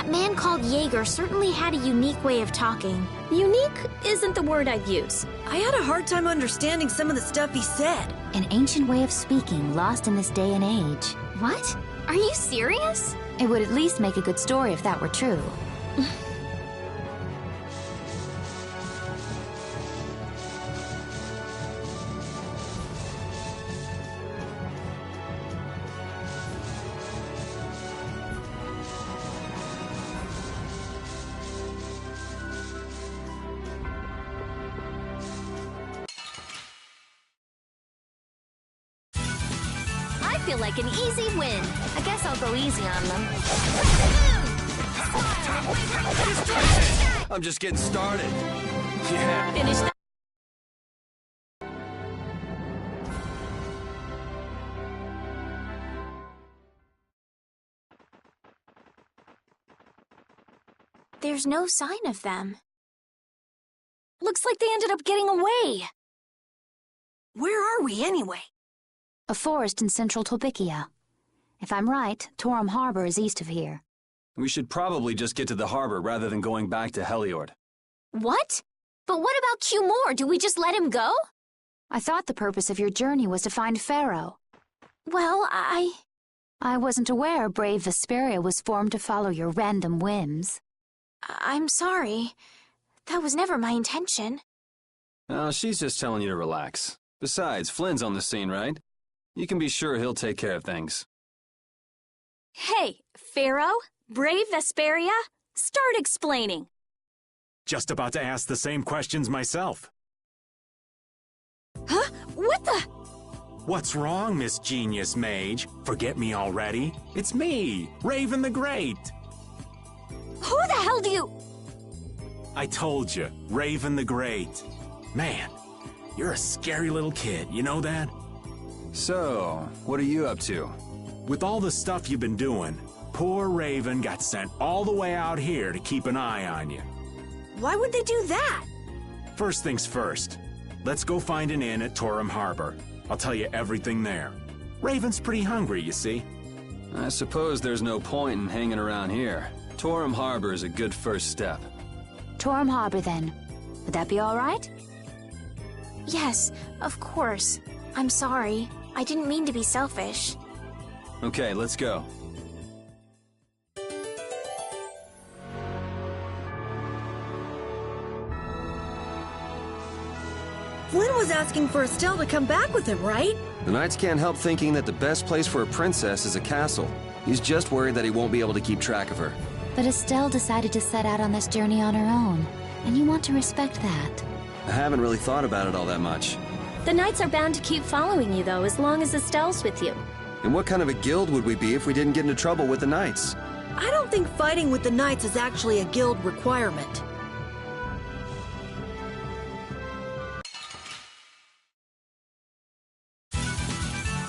That man called Jaeger certainly had a unique way of talking. Unique isn't the word I'd use. I had a hard time understanding some of the stuff he said. An ancient way of speaking lost in this day and age. What? Are you serious? It would at least make a good story if that were true. I feel like an easy win. I guess I'll go easy on them. I'm just getting started. Yeah. Finish that. There's no sign of them. Looks like they ended up getting away. Where are we anyway? A forest in central Tolbikia. If I'm right, Torum Harbor is east of here. We should probably just get to the harbor rather than going back to Heliord. What? But what about Q-More? Do we just let him go? I thought the purpose of your journey was to find Pharaoh. Well, I wasn't aware brave Vesperia was formed to follow your random whims. I'm sorry. That was never my intention. She's just telling you to relax. Besides, Flynn's on the scene, right? You can be sure he'll take care of things. Hey, Pharaoh? Brave Vesperia? Start explaining. Just about to ask the same questions myself. Huh? What the? What's wrong, Miss Genius Mage? Forget me already? It's me, Raven the Great. Who the hell do you... I told you, Raven the Great. Man, you're a scary little kid, you know that? So, what are you up to? With all the stuff you've been doing, poor Raven got sent all the way out here to keep an eye on you. Why would they do that? First things first, let's go find an inn at Torum Harbor. I'll tell you everything there. Raven's pretty hungry, you see. I suppose there's no point in hanging around here. Torum Harbor is a good first step. Torum Harbor, then. Would that be all right? Yes, of course. I'm sorry. I didn't mean to be selfish. Okay, let's go. Flynn was asking for Estelle to come back with him, right? The Knights can't help thinking that the best place for a princess is a castle. He's just worried that he won't be able to keep track of her. But Estelle decided to set out on this journey on her own, and you want to respect that. I haven't really thought about it all that much. The Knights are bound to keep following you, though, as long as Estelle's with you. And what kind of a guild would we be if we didn't get into trouble with the Knights? I don't think fighting with the Knights is actually a guild requirement.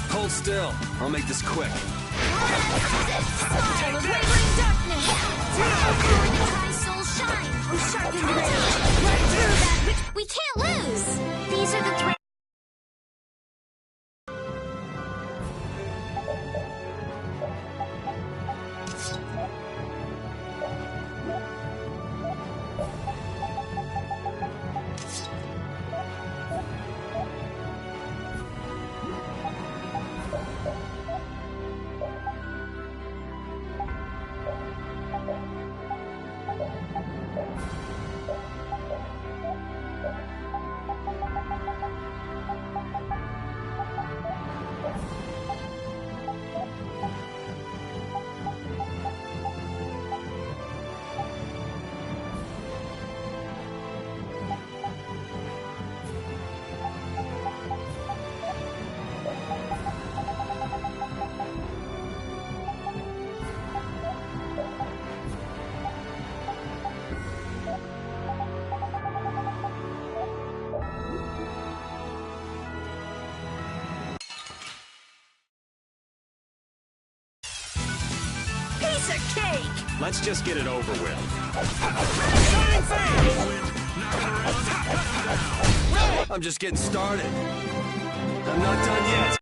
Hold still. I'll make this quick. We can't lose! These are the three... Let's just get it over with. I'm just getting started. I'm not done yet.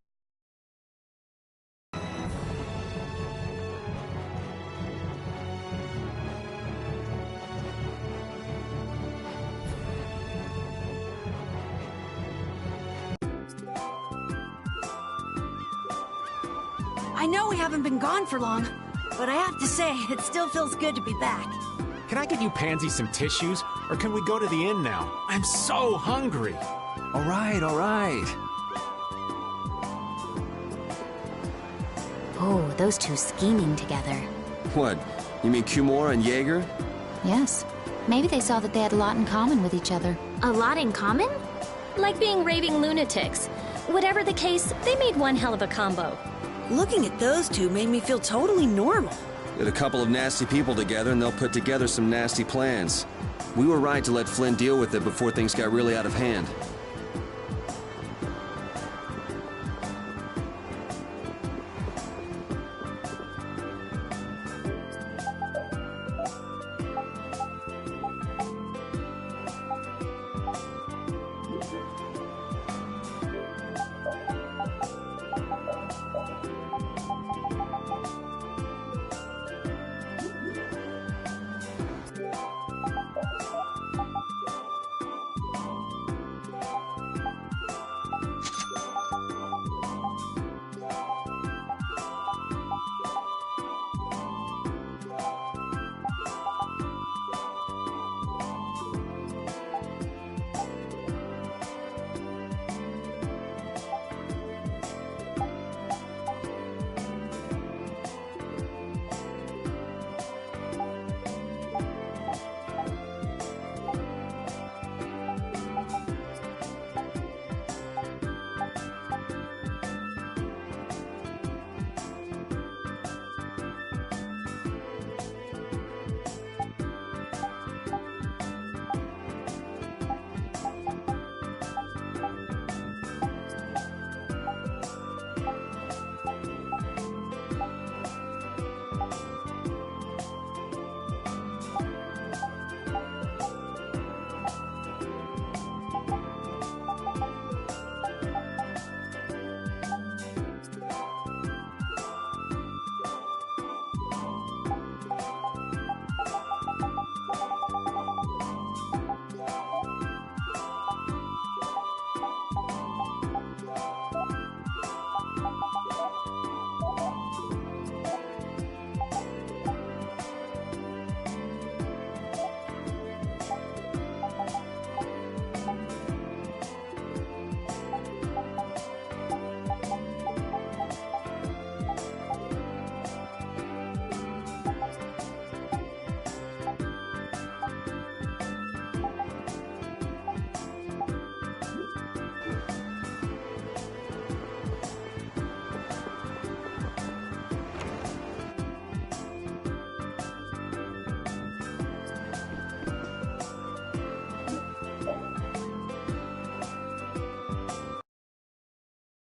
I know we haven't been gone for long, but I have to say, it still feels good to be back. Can I get you Pansy some tissues, or can we go to the inn now? I'm so hungry. All right, all right. Oh, those two scheming together. What? You mean Kumora and Jaeger? Yes. Maybe they saw that they had a lot in common with each other. A lot in common? Like being raving lunatics. Whatever the case, they made one hell of a combo. Looking at those two made me feel totally normal. Get a couple of nasty people together and they'll put together some nasty plans. We were right to let Flynn deal with it before things got really out of hand.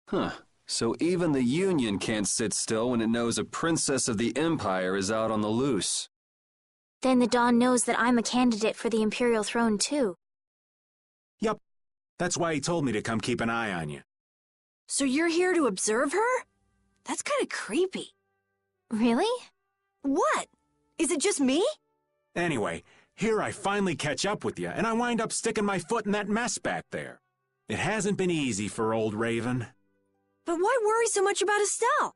Huh. So even the Union can't sit still when it knows a princess of the Empire is out on the loose. Then the Dawn knows that I'm a candidate for the Imperial throne, too. Yup. That's why he told me to come keep an eye on you. So you're here to observe her? That's kind of creepy. Really? What? Is it just me? Anyway, here I finally catch up with you, and I wind up sticking my foot in that mess back there. It hasn't been easy for old Raven. But why worry so much about Estelle?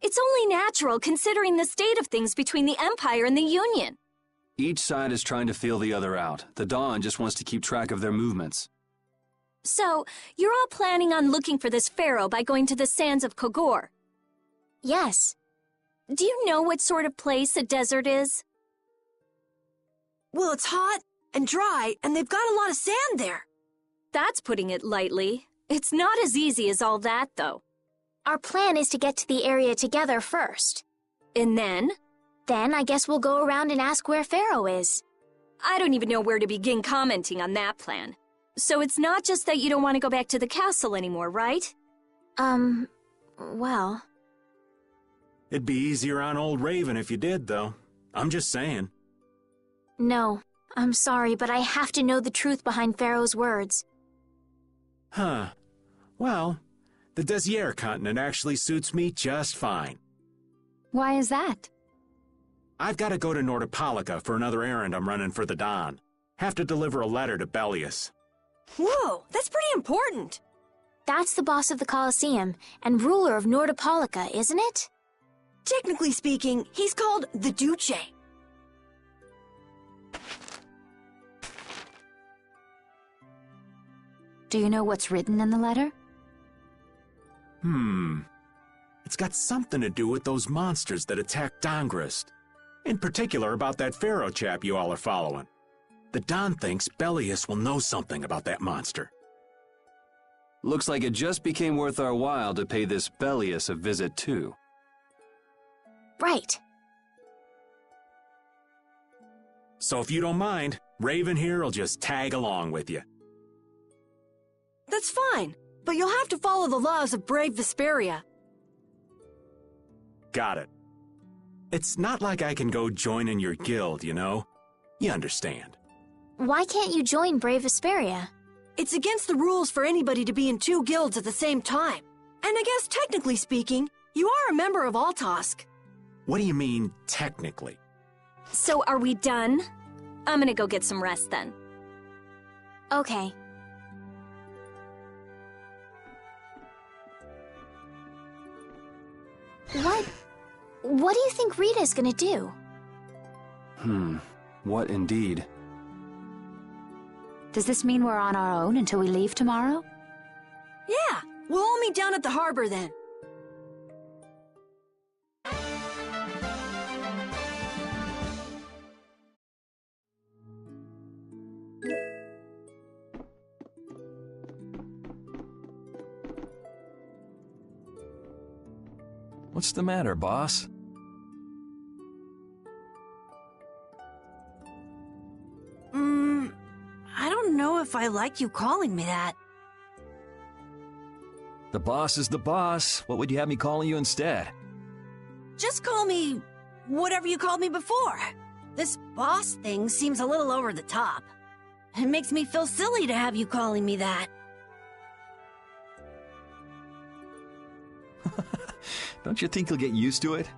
It's only natural considering the state of things between the Empire and the Union. Each side is trying to feel the other out. The Dawn just wants to keep track of their movements. So, you're all planning on looking for this pharaoh by going to the sands of Kogor. Yes. Do you know what sort of place a desert is? Well, it's hot and dry, and they've got a lot of sand there. That's putting it lightly. It's not as easy as all that, though. Our plan is to get to the area together first. And then? Then I guess we'll go around and ask where Pharaoh is. I don't even know where to begin commenting on that plan. So it's not just that you don't want to go back to the castle anymore, right? Well... It'd be easier on old Raven if you did, though. I'm just saying. No, I'm sorry, but I have to know the truth behind Pharaoh's words. Huh. Well, the Desier continent actually suits me just fine. Why is that? I've got to go to Nordopolica for another errand I'm running for the Don. Have to deliver a letter to Bellius. Whoa, that's pretty important. That's the boss of the Colosseum and ruler of Nordopolica, isn't it? Technically speaking, he's called the Duce. Do you know what's written in the letter? It's got something to do with those monsters that attacked Dongrist. In particular about that pharaoh chap you all are following. The Don thinks Bellius will know something about that monster. Looks like it just became worth our while to pay this Bellius a visit too. Right. So if you don't mind, Raven here will just tag along with you. That's fine, but you'll have to follow the laws of brave Vesperia. Got it. It's not like I can go join in your guild, you know? You understand. Why can't you join Brave Vesperia? It's against the rules for anybody to be in 2 guilds at the same time. And I guess technically speaking, you are a member of Altosk. What do you mean, technically? So are we done? I'm gonna go get some rest then. Okay. What do you think Rita's gonna do? What indeed? Does this mean we're on our own until we leave tomorrow? Yeah, we'll all meet down at the harbor then. What's the matter, boss? I don't know if I like you calling me that. The boss is the boss. What would you have me calling you instead? Just call me whatever you called me before. This boss thing seems a little over the top. It makes me feel silly to have you calling me that. Don't you think you'll get used to it?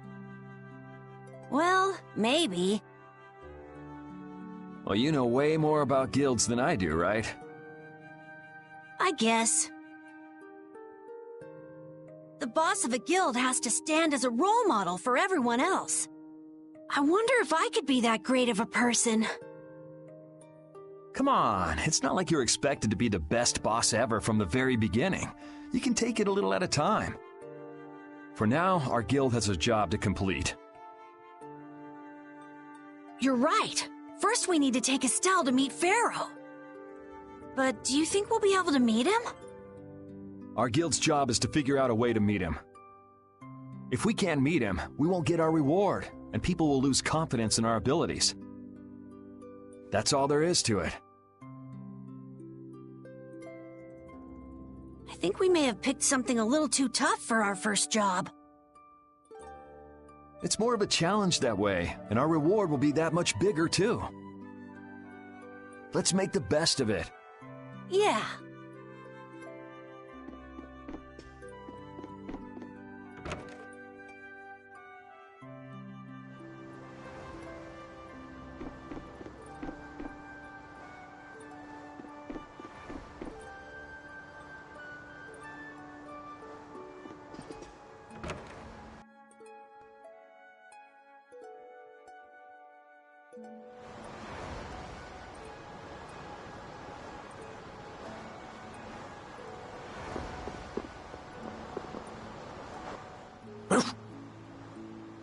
Well, maybe. Well, you know way more about guilds than I do, right? I guess. The boss of a guild has to stand as a role model for everyone else. I wonder if I could be that great of a person. Come on, it's not like you're expected to be the best boss ever from the very beginning. You can take it a little at a time. For now, our guild has a job to complete. You're right. First we need to take Estelle to meet Pharaoh. But do you think we'll be able to meet him? Our guild's job is to figure out a way to meet him. If we can't meet him, we won't get our reward, and people will lose confidence in our abilities. That's all there is to it. I think we may have picked something a little too tough for our first job. It's more of a challenge that way, and our reward will be that much bigger, too. Let's make the best of it. Yeah.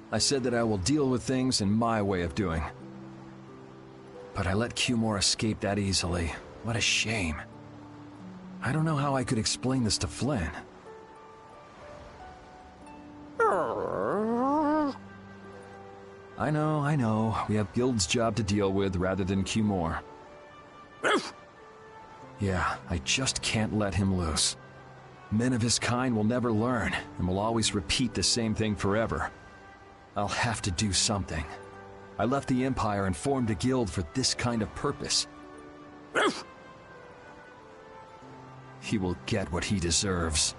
I said that I will deal with things in my way of doing. But I let Cumore escape that easily. What a shame. I don't know how I could explain this to Flynn. I know. We have Guild's job to deal with rather than Cumore. Yeah, I just can't let him loose. Men of his kind will never learn, and will always repeat the same thing forever. I'll have to do something. I left the Empire and formed a guild for this kind of purpose. He will get what he deserves.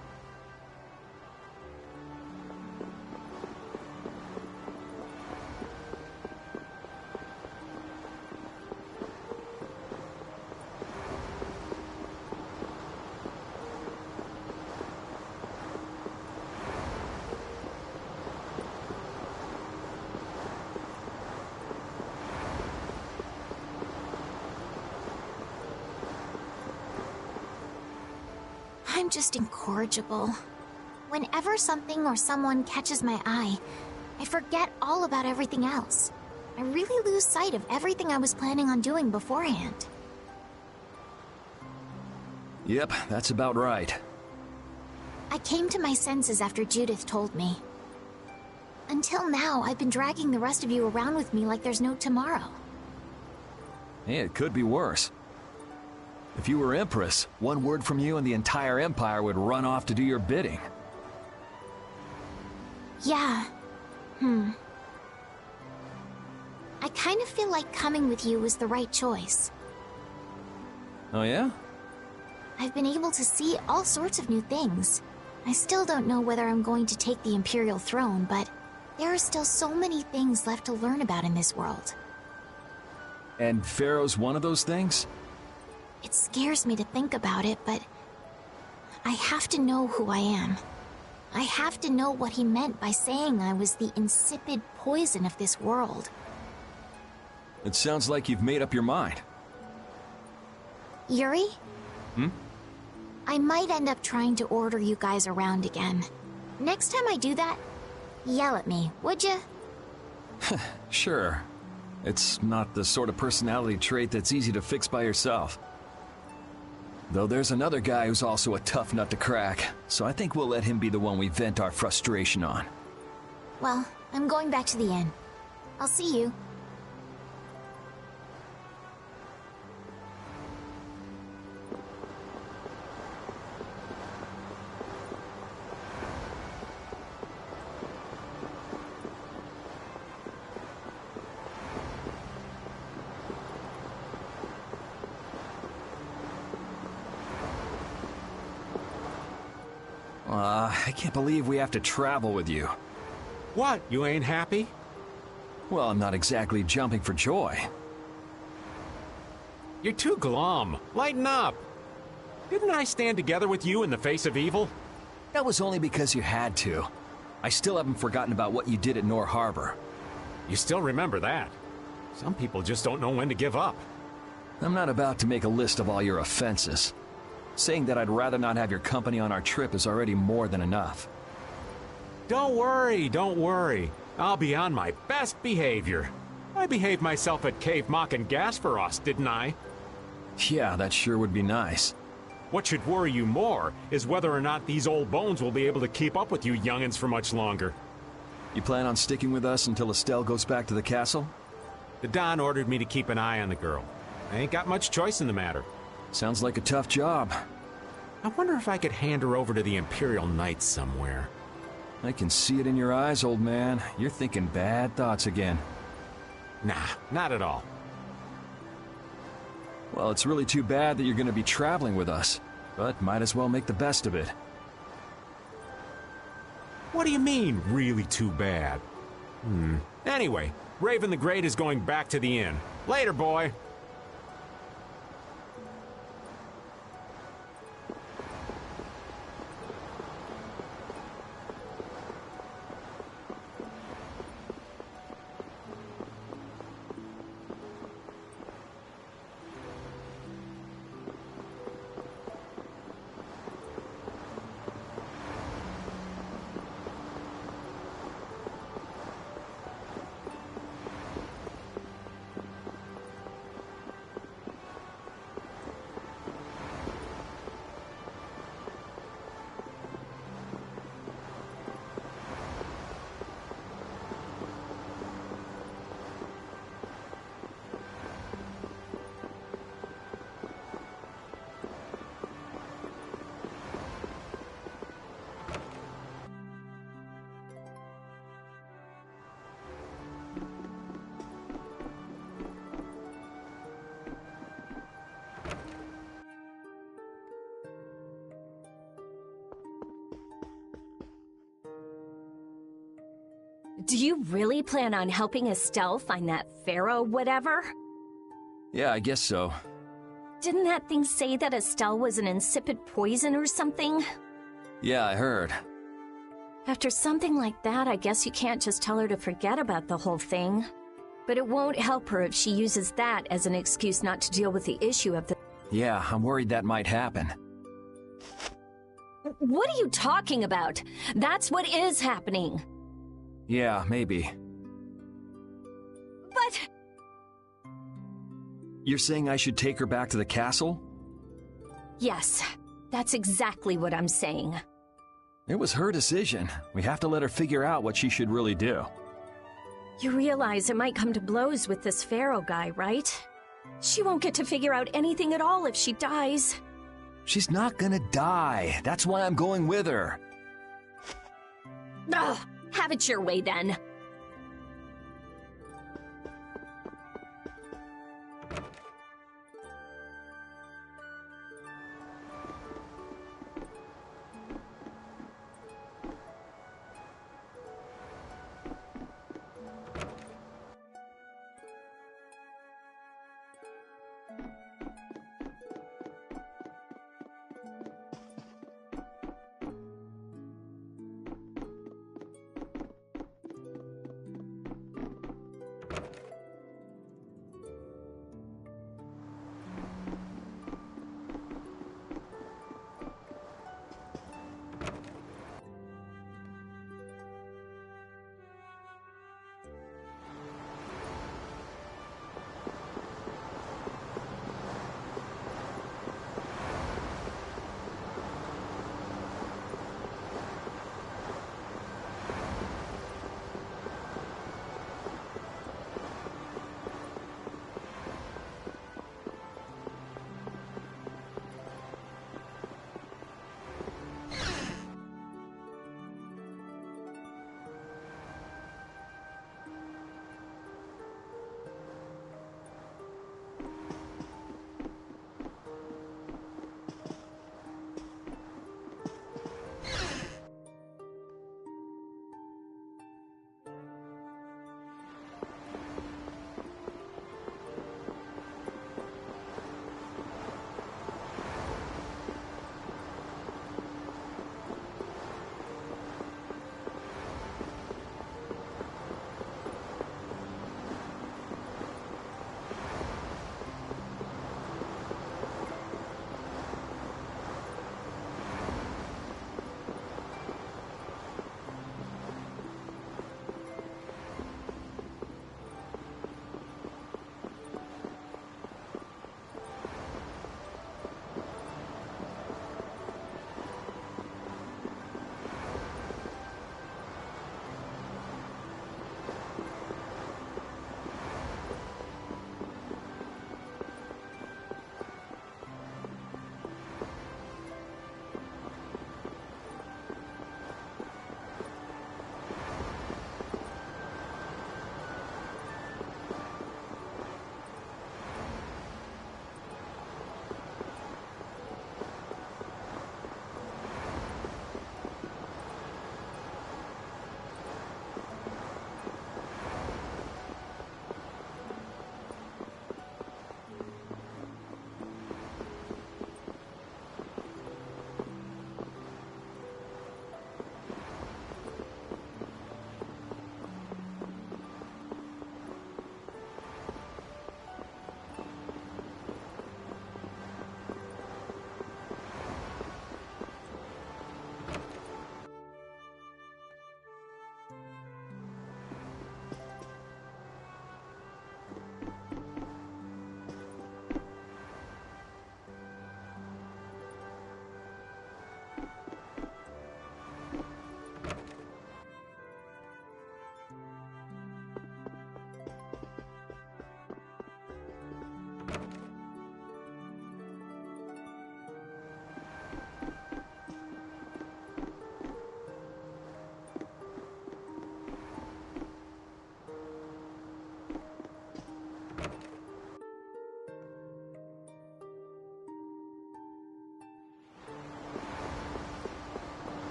I'm just incorrigible. Whenever something or someone catches my eye, I forget all about everything else. I really lose sight of everything I was planning on doing beforehand. Yep, that's about right. I came to my senses after Judith told me. Until now, I've been dragging the rest of you around with me like there's no tomorrow. Hey, it could be worse. If you were Empress, one word from you and the entire Empire would run off to do your bidding. Yeah. I kind of feel like coming with you was the right choice. Oh yeah? I've been able to see all sorts of new things. I still don't know whether I'm going to take the Imperial throne, but there are still so many things left to learn about in this world. And Pharaoh's one of those things? It scares me to think about it, but I have to know who I am. I have to know what he meant by saying I was the insipid poison of this world. It sounds like you've made up your mind. Yuri? Hmm? I might end up trying to order you guys around again. Next time I do that, yell at me, would you? Sure. It's not the sort of personality trait that's easy to fix by yourself. Though there's another guy who's also a tough nut to crack, so I think we'll let him be the one we vent our frustration on. Well, I'm going back to the inn. I'll see you. I can't believe we have to travel with you. What, you ain't happy? Well, I'm not exactly jumping for joy. You're too glum. Lighten up. Didn't I stand together with you in the face of evil? That was only because you had to. I still haven't forgotten about what you did at Nor Harbor. You still remember that. Some people just don't know when to give up. I'm not about to make a list of all your offenses. Saying that I'd rather not have your company on our trip is already more than enough. Don't worry, don't worry. I'll be on my best behavior. I behaved myself at Cave Mock and Gasperos, didn't I? Yeah, that sure would be nice. What should worry you more is whether or not these old bones will be able to keep up with you youngins for much longer. You plan on sticking with us until Estelle goes back to the castle? The Don ordered me to keep an eye on the girl. I ain't got much choice in the matter. Sounds like a tough job. I wonder if I could hand her over to the Imperial Knights somewhere. I can see it in your eyes, old man. You're thinking bad thoughts again. Nah, not at all. Well, it's really too bad that you're going to be traveling with us, but might as well make the best of it. What do you mean, really too bad? Anyway, Raven the Great is going back to the inn. Later, boy. Do you really plan on helping Estelle find that pharaoh whatever? Yeah, I guess so. Didn't that thing say that Estelle was an insipid poison or something? Yeah, I heard. After something like that, I guess you can't just tell her to forget about the whole thing. But it won't help her if she uses that as an excuse not to deal with the issue of the... Yeah, I'm worried that might happen. What are you talking about? That's what is happening. Yeah, maybe. But... You're saying I should take her back to the castle? Yes, that's exactly what I'm saying. It was her decision. We have to let her figure out what she should really do. You realize it might come to blows with this Pharaoh guy, right? She won't get to figure out anything at all if she dies. She's not gonna die. That's why I'm going with her. Ugh, have it your way then.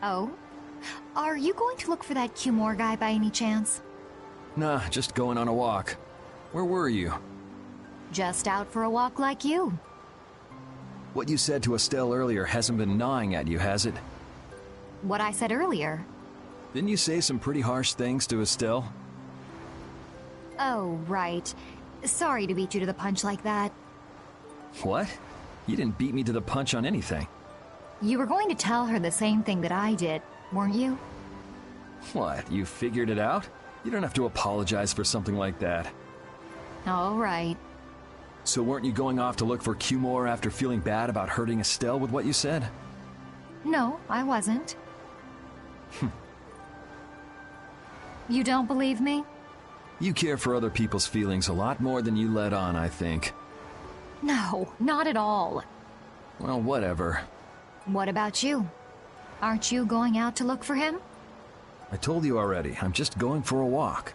Oh? Are you going to look for that Cumore guy by any chance? Nah, just going on a walk. Where were you? Just out for a walk like you. What you said to Estelle earlier hasn't been gnawing at you, has it? What I said earlier. Didn't you say some pretty harsh things to Estelle? Oh, right. Sorry to beat you to the punch like that. What? You didn't beat me to the punch on anything. You were going to tell her the same thing that I did, weren't you? What, you figured it out? You don't have to apologize for something like that. All right. So weren't you going off to look for Cumore after feeling bad about hurting Estelle with what you said? No, I wasn't. You don't believe me? You care for other people's feelings a lot more than you let on, I think. No, not at all. Well, whatever. What about you? Aren't you going out to look for him? I told you already, I'm just going for a walk.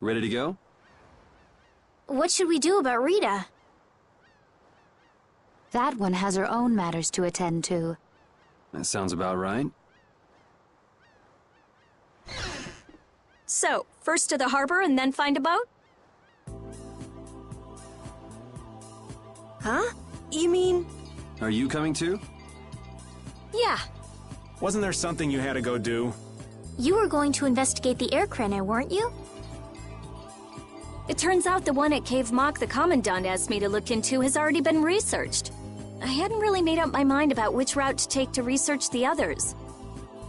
Ready to go? What should we do about Rita? That one has her own matters to attend to. That sounds about right. So, first to the harbor and then find a boat? Huh? You mean... Are you coming too? Yeah. Wasn't there something you had to go do? You were going to investigate the air crenna, weren't you? It turns out the one at Cave Mock the Commandant asked me to look into has already been researched. I hadn't really made up my mind about which route to take to research the others.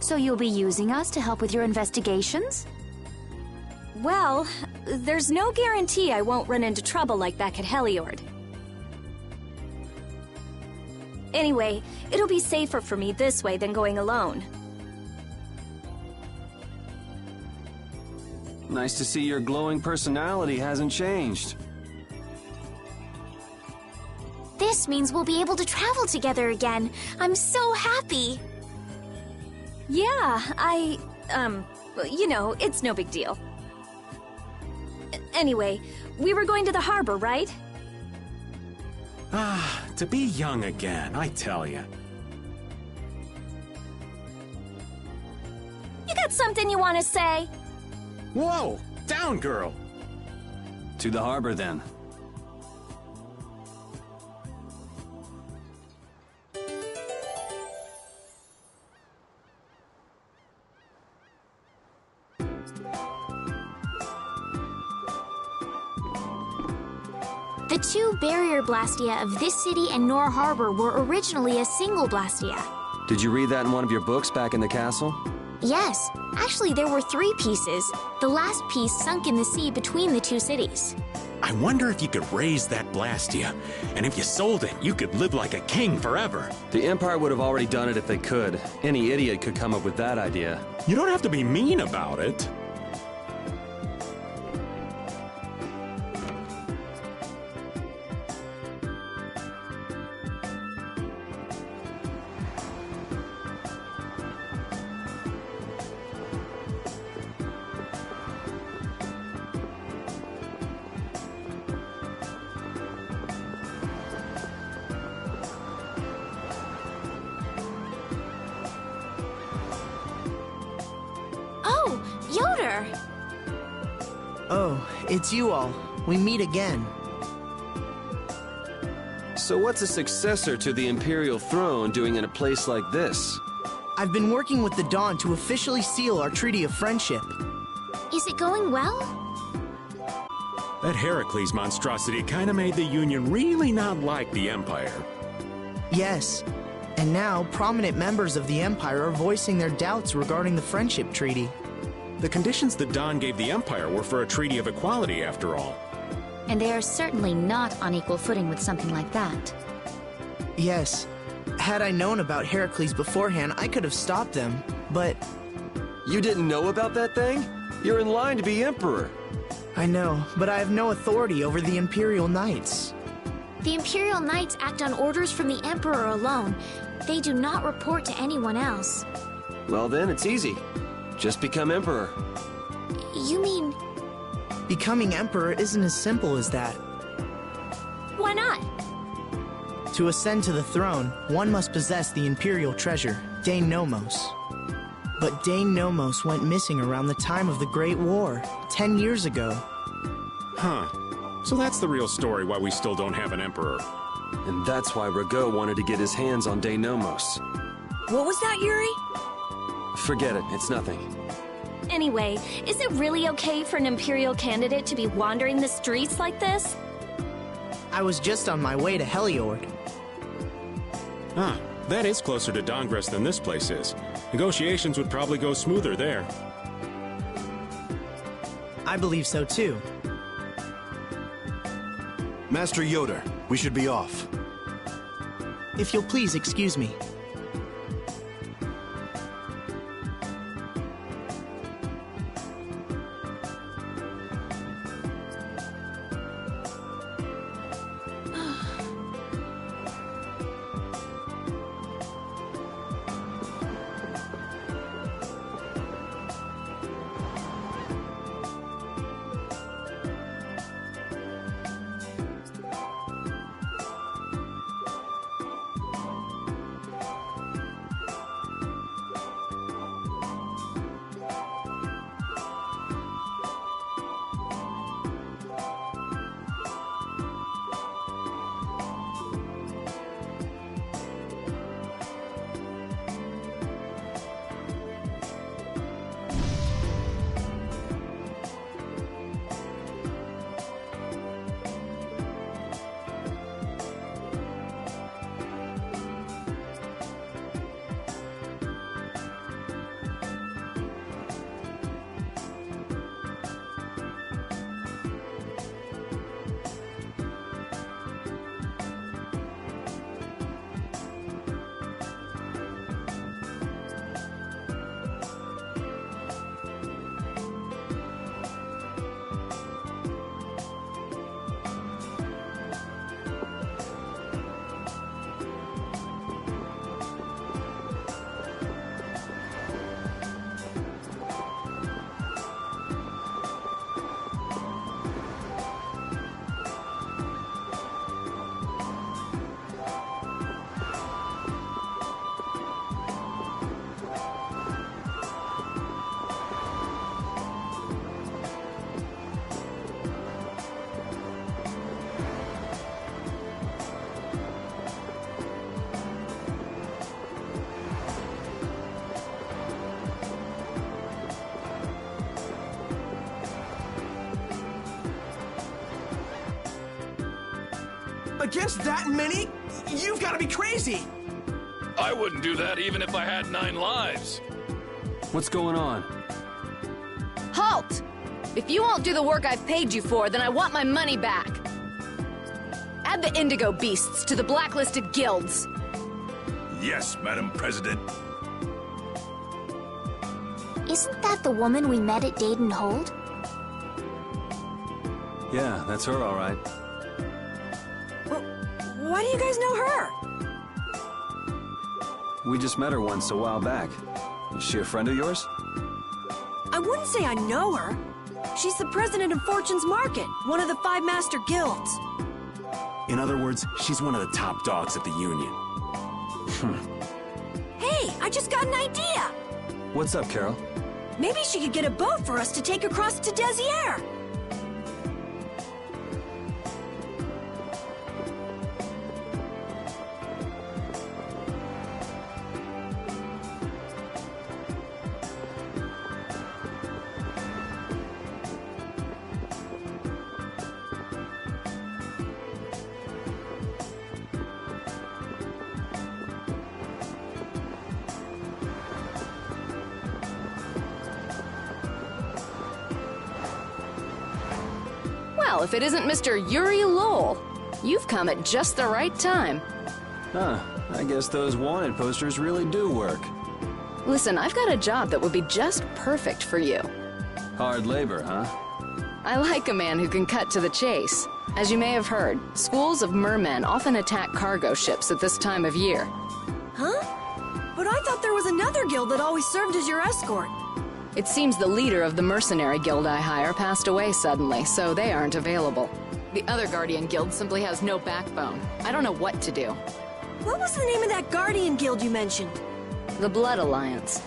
So you'll be using us to help with your investigations? Well, there's no guarantee I won't run into trouble like back at Heliord. Anyway, it'll be safer for me this way than going alone. Nice to see your glowing personality hasn't changed. This means we'll be able to travel together again. I'm so happy. Yeah, you know, it's no big deal. Anyway, we were going to the harbor, right? Ah, to be young again, I tell you. You got something you want to say? Whoa! Down, girl! To the harbor, then. The two barrier blastia of this city and Nor Harbor were originally a single blastia. Did you read that in one of your books back in the castle? Yes, actually there were 3 pieces. The last piece sunk in the sea between the 2 cities. I wonder if you could raise that Blastia, and if you sold it, you could live like a king forever. The Empire would have already done it if they could. Any idiot could come up with that idea. You don't have to be mean about it. Oh, Yoder! Oh, it's you all. We meet again. So what's a successor to the Imperial throne doing in a place like this? I've been working with the Dawn to officially seal our Treaty of Friendship. Is it going well? That Heracles monstrosity kinda made the Union really not like the Empire. Yes. And now, prominent members of the Empire are voicing their doubts regarding the Friendship Treaty. The conditions the Dawn gave the Empire were for a treaty of equality, after all. And they are certainly not on equal footing with something like that. Yes. Had I known about Heracles beforehand, I could have stopped them, but... You didn't know about that thing? You're in line to be Emperor. I know, but I have no authority over the Imperial Knights. The Imperial Knights act on orders from the Emperor alone. They do not report to anyone else. Well then, it's easy. Just become Emperor. You mean... Becoming Emperor isn't as simple as that. Why not? To ascend to the throne, one must possess the Imperial treasure, Dane Nomos. But Dane Nomos went missing around the time of the Great War, 10 years ago. Huh. So that's the real story why we still don't have an emperor. And that's why Rago wanted to get his hands on Dane Nomos. What was that, Yuri? Forget it, it's nothing. Anyway, is it really okay for an Imperial candidate to be wandering the streets like this? I was just on my way to Heliord. Ah, that is closer to Dongres than this place is. Negotiations would probably go smoother there. I believe so too. Master Yoder, we should be off. If you'll please excuse me. Against that many? You've got to be crazy! I wouldn't do that even if I had 9 lives. What's going on? Halt! If you won't do the work I've paid you for, then I want my money back. Add the Indigo Beasts to the blacklisted guilds. Yes, Madam President. Isn't that the woman we met at Dayton Hold? Yeah, that's her, all right. Why do you guys know her? We just met her once a while back. Is she a friend of yours? I wouldn't say I know her. She's the president of Fortune's Market, one of the 5 master guilds. In other words, she's one of the top dogs at the Union. Hey, I just got an idea! What's up, Carol? Maybe she could get a boat for us to take across to Desier. Well, if it isn't Mr. Yuri Lowell, you've come at just the right time. Huh. I guess those wanted posters really do work. Listen, I've got a job that would be just perfect for you. Hard labor, huh? I like a man who can cut to the chase. As you may have heard, schools of mermen often attack cargo ships at this time of year. Huh? But I thought there was another guild that always served as your escort. It seems the leader of the mercenary guild I hire passed away suddenly, so they aren't available. The other Guardian guild simply has no backbone. I don't know what to do. What was the name of that Guardian guild you mentioned? The Blood Alliance.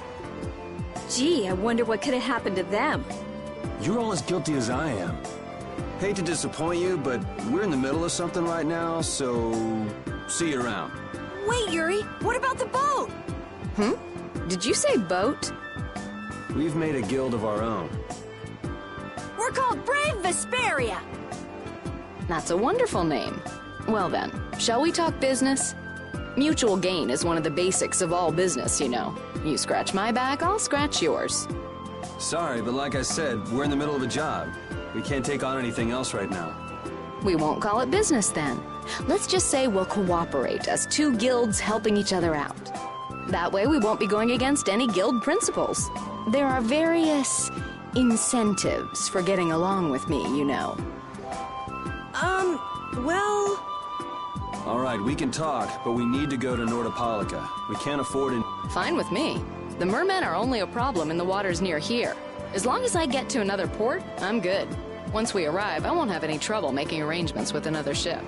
Gee, I wonder what could have happened to them. You're all as guilty as I am. Hate to disappoint you, but we're in the middle of something right now, so see you around. Wait, Yuri, what about the boat? Did you say boat? We've made a guild of our own. We're called Brave Vesperia. That's a wonderful name. Well then, shall we talk business? Mutual gain is one of the basics of all business, you know. You scratch my back, I'll scratch yours. Sorry, but like I said, we're in the middle of a job. We can't take on anything else right now. We won't call it business then. Let's just say we'll cooperate as two guilds helping each other out. That way we won't be going against any guild principles. There are various incentives for getting along with me, you know. Well... All right, we can talk, but we need to go to Nordopolica. We can't afford it. Fine with me. The mermen are only a problem in the waters near here. As long as I get to another port, I'm good. Once we arrive, I won't have any trouble making arrangements with another ship.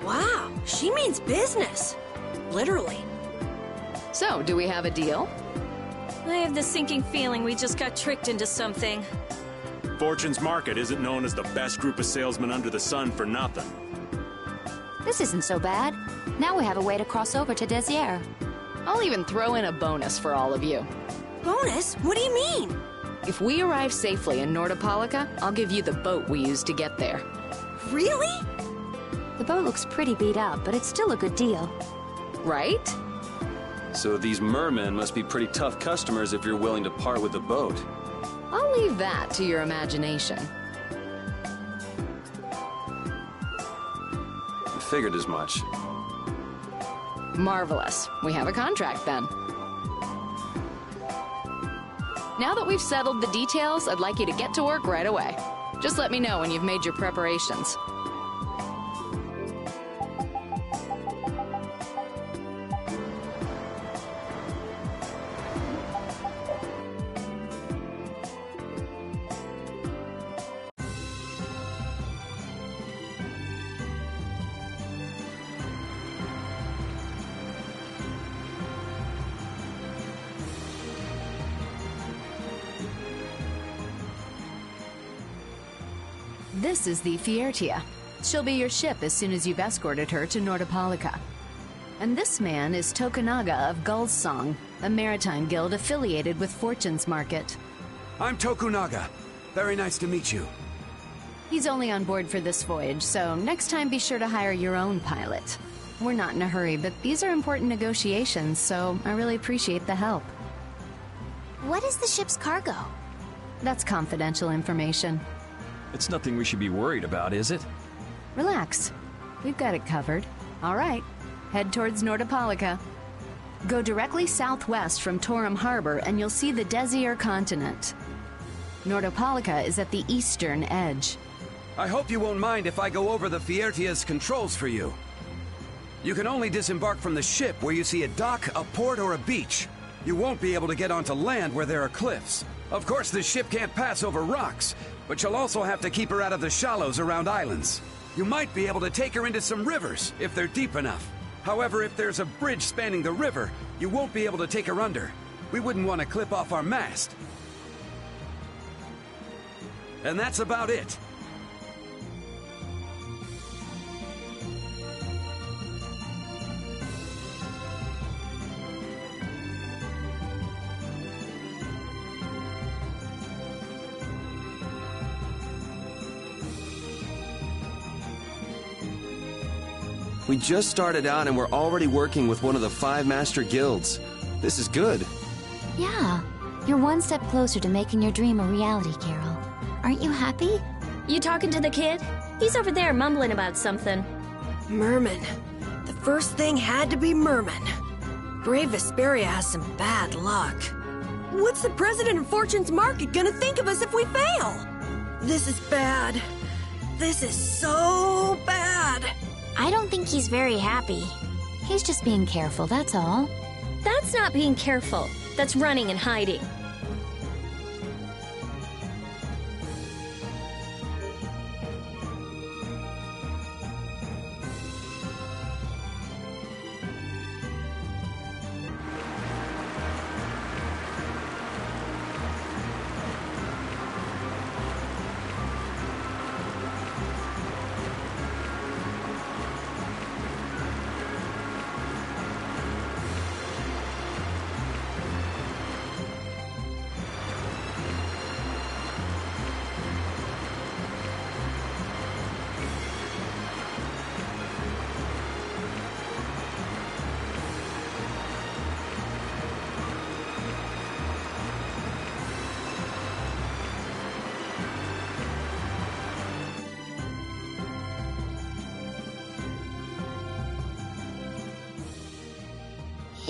Wow, she means business. Literally. So, do we have a deal? I have the sinking feeling we just got tricked into something. Fortune's Market isn't known as the best group of salesmen under the sun for nothing. This isn't so bad. Now we have a way to cross over to Desier. I'll even throw in a bonus for all of you. Bonus? What do you mean? If we arrive safely in Nordopolica, I'll give you the boat we used to get there. Really? The boat looks pretty beat up, but it's still a good deal. Right? So these mermen must be pretty tough customers if you're willing to part with the boat. I'll leave that to your imagination. I figured as much. Marvelous. We have a contract then. Now that we've settled the details, I'd like you to get to work right away. Just let me know when you've made your preparations. This is the Fiertia. She'll be your ship as soon as you've escorted her to Nordopolica. And this man is Tokunaga of Gull's Song, a maritime guild affiliated with Fortune's Market. I'm Tokunaga. Very nice to meet you. He's only on board for this voyage, so next time be sure to hire your own pilot. We're not in a hurry, but these are important negotiations, so I really appreciate the help. What is the ship's cargo? That's confidential information. It's nothing we should be worried about, is it? Relax. We've got it covered. All right. Head towards Nordopolica. Go directly southwest from Torum Harbor and you'll see the Desier continent. Nordopolica is at the eastern edge. I hope you won't mind if I go over the Fiertia's controls for you. You can only disembark from the ship where you see a dock, a port, or a beach. You won't be able to get onto land where there are cliffs. Of course, the ship can't pass over rocks, but you'll also have to keep her out of the shallows around islands. You might be able to take her into some rivers, if they're deep enough. However, if there's a bridge spanning the river, you won't be able to take her under. We wouldn't want to clip off our mast. And that's about it. We just started out and we're already working with one of the 5 master guilds. This is good. Yeah, you're one step closer to making your dream a reality, Carol. Aren't you happy? You talking to the kid? He's over there mumbling about something. Merman. The first thing had to be Merman. Brave Vesperia has some bad luck. What's the president of Fortune's Market gonna think of us if we fail? This is bad. This is so bad. I don't think he's very happy. He's just being careful, that's all. That's not being careful. That's running and hiding.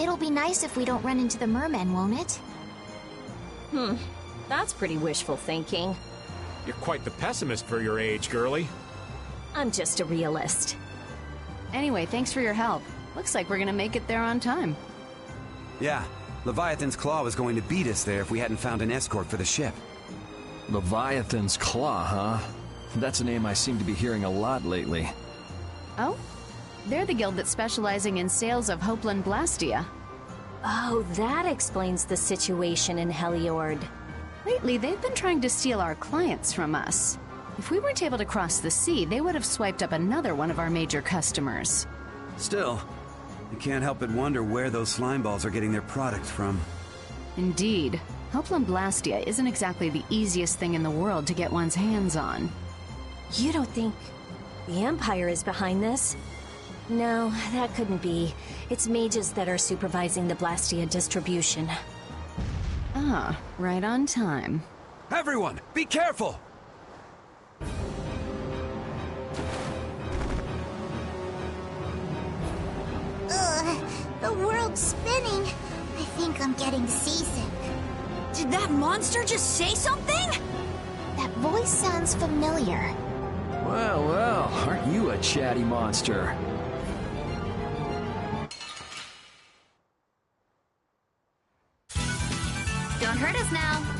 It'll be nice if we don't run into the mermen, won't it? That's pretty wishful thinking. You're quite the pessimist for your age, girlie. I'm just a realist. Anyway, thanks for your help. Looks like we're gonna make it there on time. Yeah, Leviathan's Claw was going to beat us there if we hadn't found an escort for the ship. Leviathan's Claw, huh? That's a name I seem to be hearing a lot lately. Oh? They're the guild that's specializing in sales of Hopeland Blastia. Oh, that explains the situation in Heliord. Lately, they've been trying to steal our clients from us. If we weren't able to cross the sea, they would have swiped up another one of our major customers. Still, you can't help but wonder where those slime balls are getting their product from. Indeed. Hopeland Blastia isn't exactly the easiest thing in the world to get one's hands on. You don't think the Empire is behind this? No, that couldn't be. It's mages that are supervising the Blastia distribution. Ah, right on time. Everyone, be careful! Ugh, the world's spinning. I think I'm getting seasick. Did that monster just say something? That voice sounds familiar. Well, well, aren't you a chatty monster? Don't hurt us now.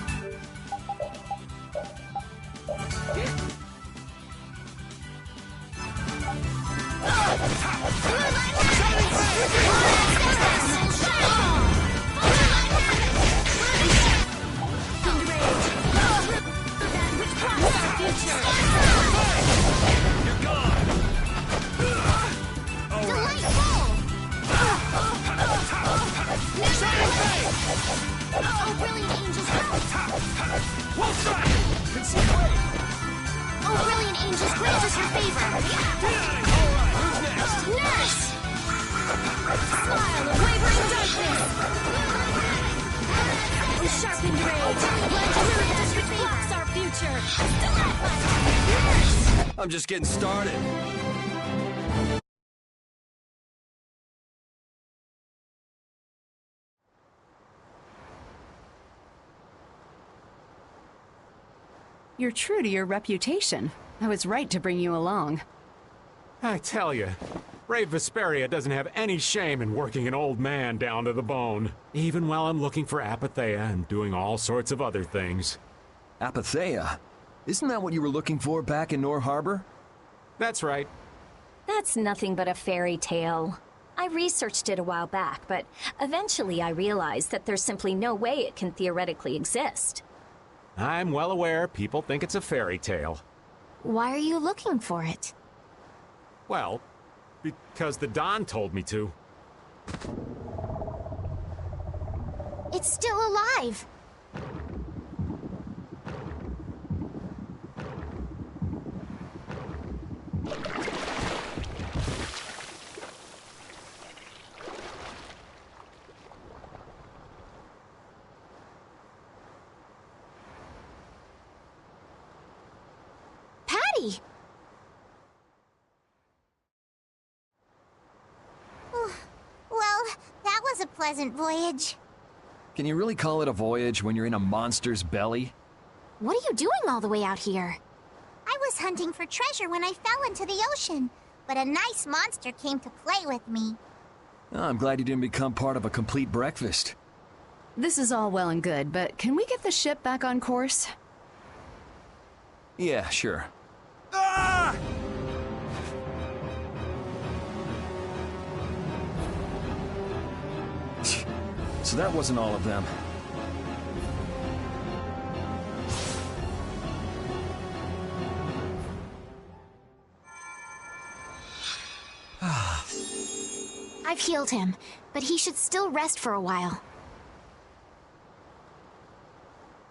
I'm just getting started. You're true to your reputation. I was right to bring you along. I tell you, Brave Vesperia doesn't have any shame in working an old man down to the bone, even while I'm looking for Apatheia and doing all sorts of other things. Apatheia? Isn't that what you were looking for back in Nor Harbor? That's right. That's nothing but a fairy tale. I researched it a while back, but eventually I realized that there's simply no way it can theoretically exist. I'm well aware people think it's a fairy tale. Why are you looking for it? Well, because the Don told me to. It's still alive! pleasant voyage. Can you really call it a voyage when you're in a monster's belly? What are you doing all the way out here? I was hunting for treasure when I fell into the ocean, but a nice monster came to play with me. Oh, I'm glad you didn't become part of a complete breakfast. This is all well and good, but can we get the ship back on course? Yeah, sure. Ah! So that wasn't all of them. I've healed him, but he should still rest for a while.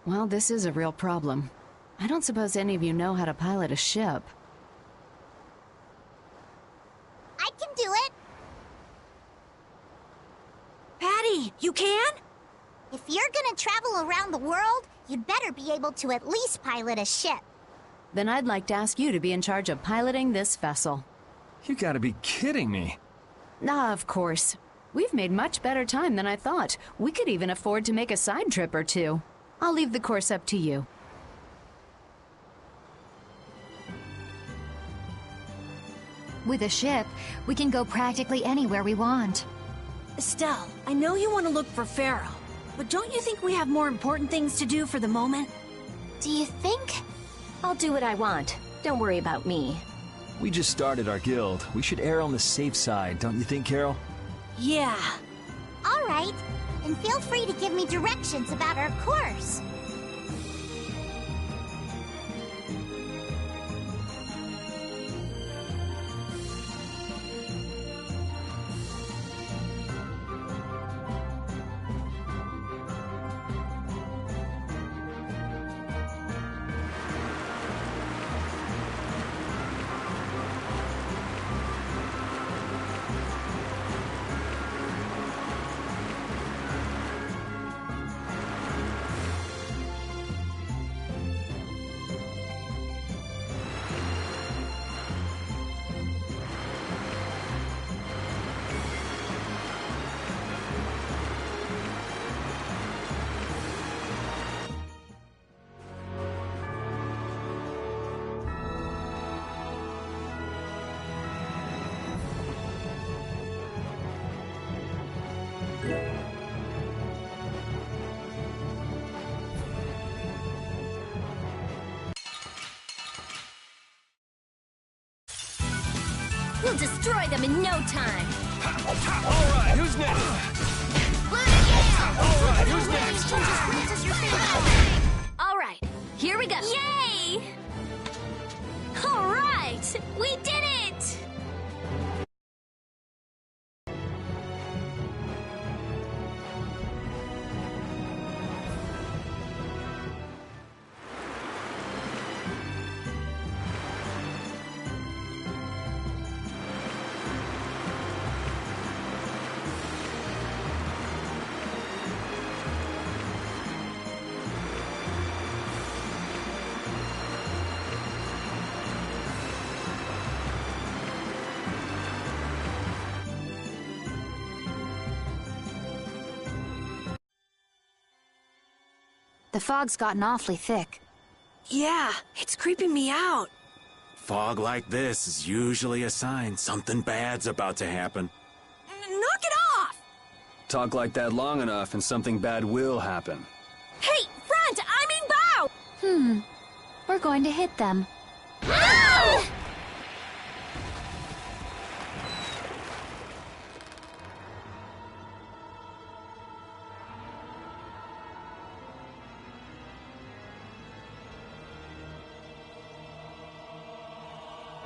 Well, this is a real problem. I don't suppose any of you know how to pilot a ship. I can do it! Patty, you can? If you're gonna travel around the world, you'd better be able to at least pilot a ship. Then I'd like to ask you to be in charge of piloting this vessel. You gotta be kidding me. Ah, of course. We've made much better time than I thought. We could even afford to make a side trip or two. I'll leave the course up to you. With a ship, we can go practically anywhere we want. Estelle, I know you want to look for Pharaoh, but don't you think we have more important things to do for the moment? Do you think? I'll do what I want. Don't worry about me. We just started our guild. We should err on the safe side, don't you think, Carol? Yeah. All right. And feel free to give me directions about our course. We'll destroy them in no time. All right, who's next? All right, who's next? All right, here we go. Yay! All right, we did it! The fog's gotten awfully thick. Yeah, it's creeping me out. Fog like this is usually a sign something bad's about to happen. Knock it off! Talk like that long enough and something bad will happen. Hey, front! I mean bow! We're going to hit them. Ow!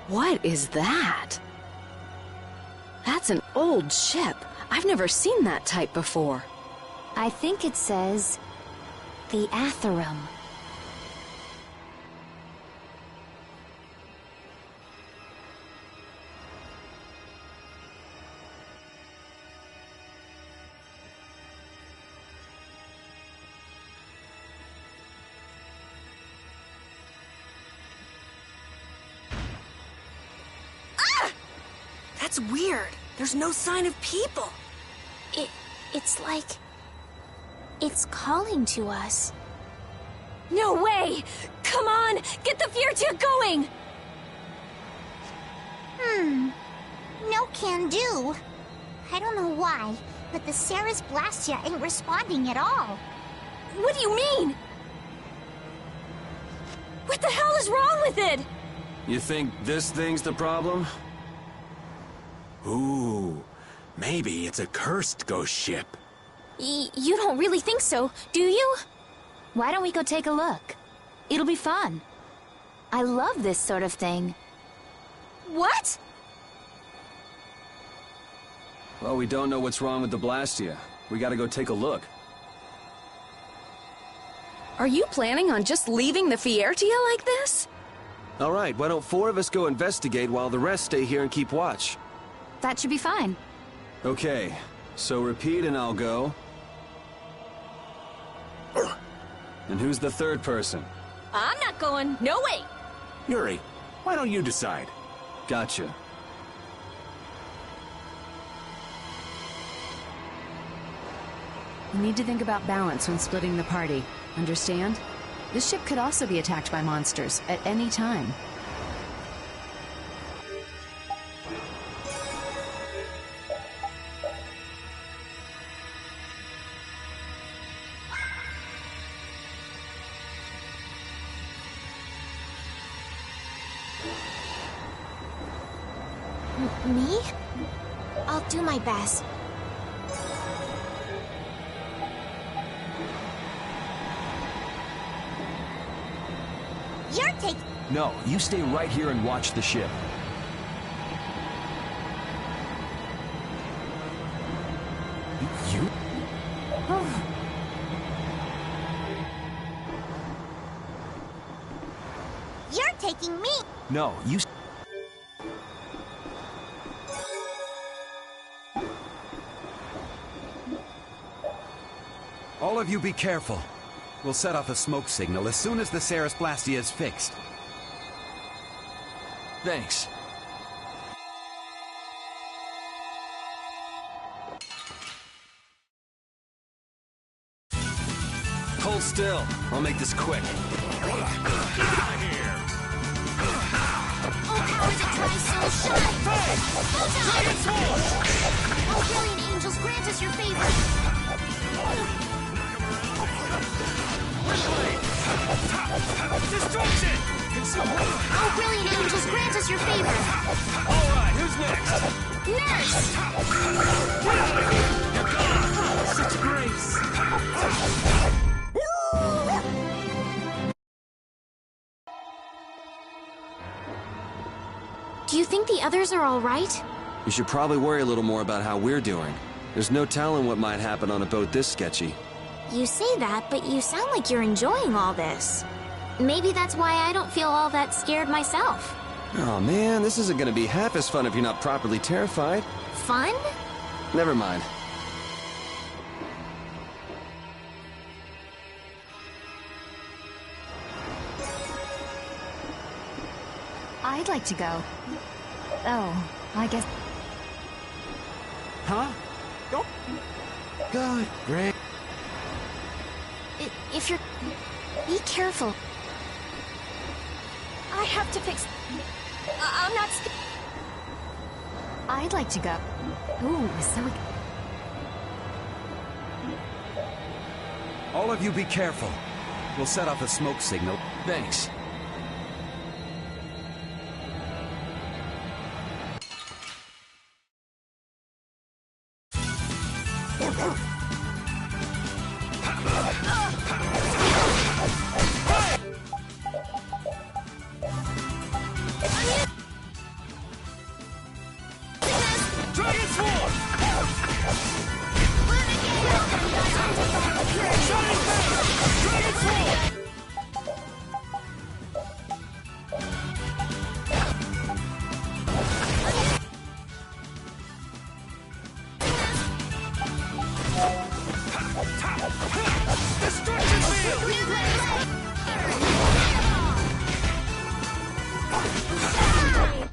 What is that? That's an old ship. I've never seen that type before. I think it says the Atherum. That's weird. There's no sign of people. It's like... it's calling to us. No way! Come on! Get the Fiertia going! No can do. I don't know why, but the Ceres Blastia ain't responding at all. What do you mean? What the hell is wrong with it? You think this thing's the problem? Ooh, maybe it's a cursed ghost ship. You don't really think so, do you? Why don't we go take a look? It'll be fun. I love this sort of thing. What? Well, we don't know what's wrong with the Blastia. We gotta go take a look. Are you planning on just leaving the Fiertia like this? All right, why don't 4 of us go investigate while the rest stay here and keep watch? That should be fine. Okay, so repeat and I'll go. And who's the third person? I'm not going. No way! Yuri, why don't you decide? Gotcha. You need to think about balance when splitting the party. Understand? This ship could also be attacked by monsters at any time. Me? I'll do my best. You're taking... No, you stay right here and watch the ship. You? You're taking me... No, you... All of you be careful. We'll set off a smoke signal as soon as the Ceres Blastia is fixed. Thanks. Hold still. I'll make this quick. Oh, how is it try so shine? Oh, brilliant angels, grant us your favor. Destruction! Oh, brilliant angels, grant us your favor. Alright, who's next? Nurse! You're gone! Such grace! Do you think the others are all right? You should probably worry a little more about how we're doing. There's no telling what might happen on a boat this sketchy. You say that, but you sound like you're enjoying all this. Maybe that's why I don't feel all that scared myself. Oh man, this isn't gonna be half as fun if you're not properly terrified. Fun? Never mind. I'd like to go. Oh, I guess... Huh? Oh. God, great. If you're... be careful. I have to fix... I'm not... I'd like to go. Ooh, so... All of you be careful. We'll set off a smoke signal. Thanks.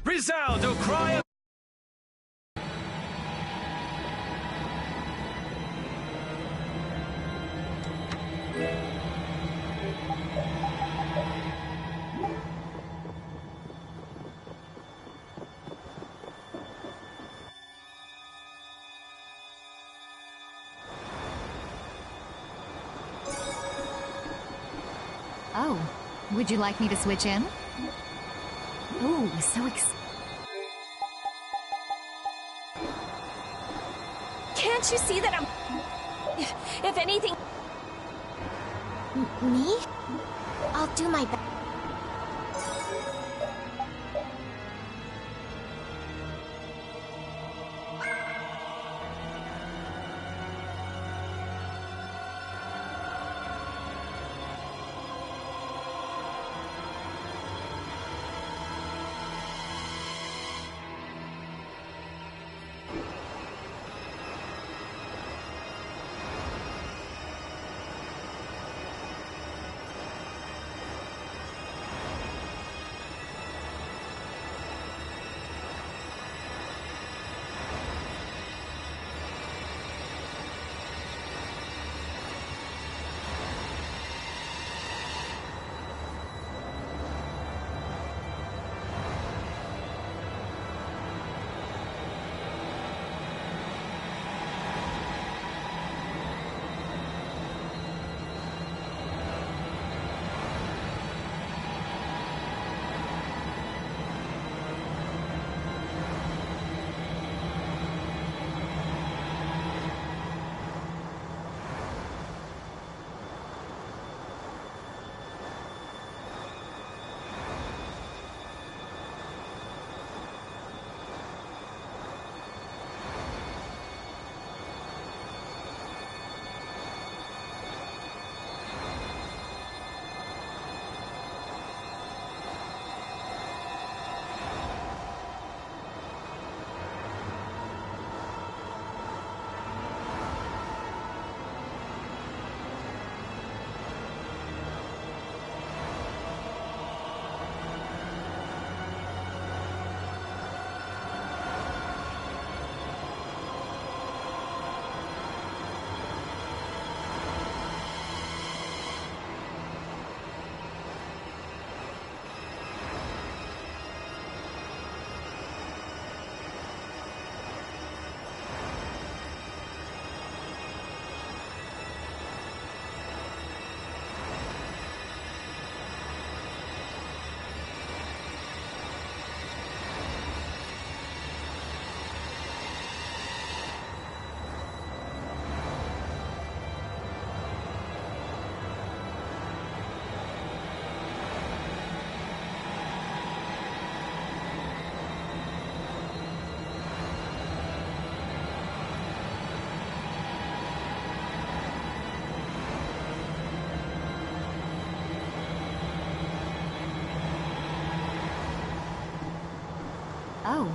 Resound, O cry of... Oh, would you like me to switch in? Ooh, so Can't you see that I'm... If anything... Me? I'll do my best. Oh.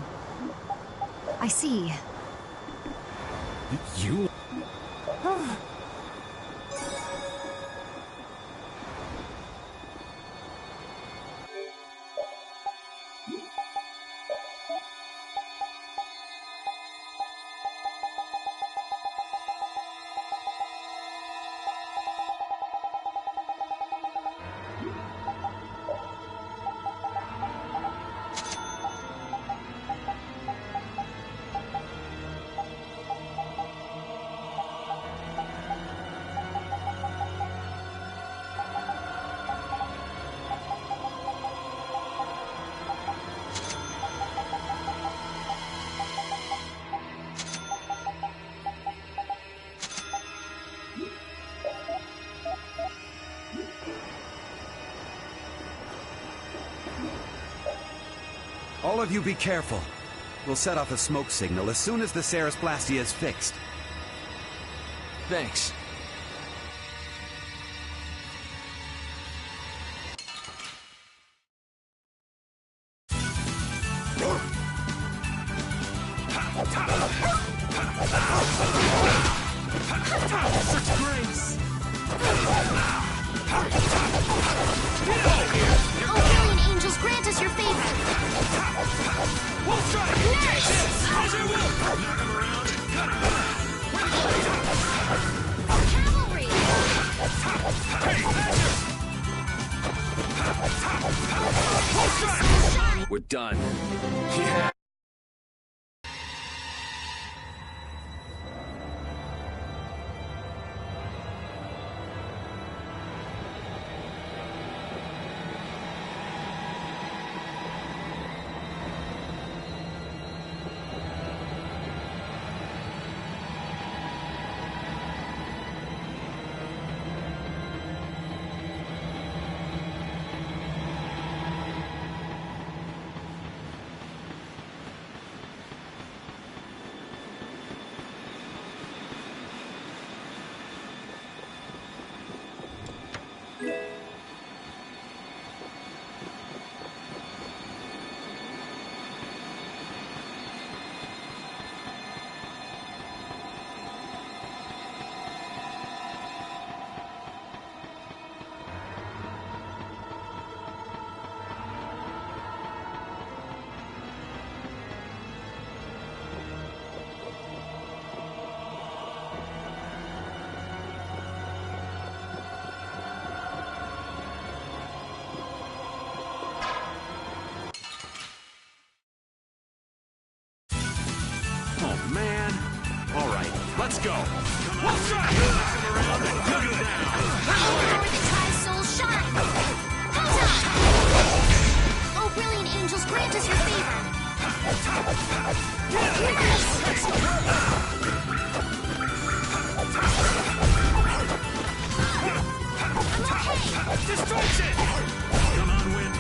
I see. You... All of you be careful. We'll set off a smoke signal as soon as the Ceres Blastia is fixed. Thanks. Such grace! Alien angels, grant us your favor! We'll try! Nurse! As you will! Knock him around and cut him! done. Yeah. Oh, man. All right, let's go. Let's try! Glory the Tri-Soul shine! Huzzah! Oh, brilliant angels, grant us your favor! Yes! I'm okay! Destruction! Come on, Wind.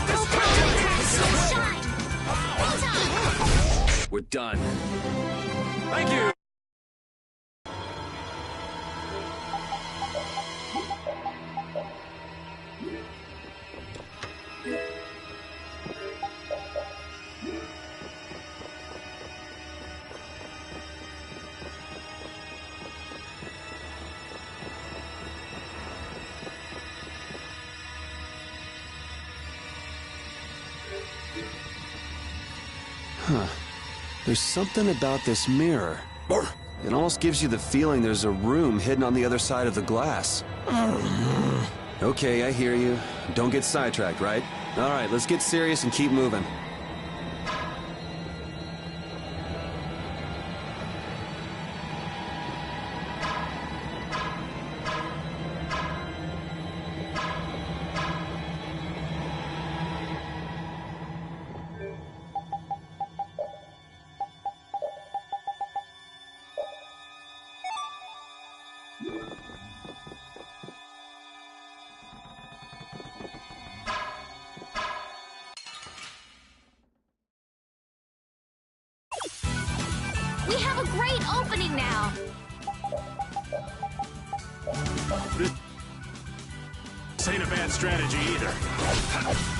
Oh, brilliant Tri-Soul shine! Huzzah! We're done. Thank you. Huh. There's something about this mirror. It almost gives you the feeling there's a room hidden on the other side of the glass. Okay, I hear you. Don't get sidetracked, right? All right, let's get serious and keep moving. We have a great opening now! This ain't a bad strategy either.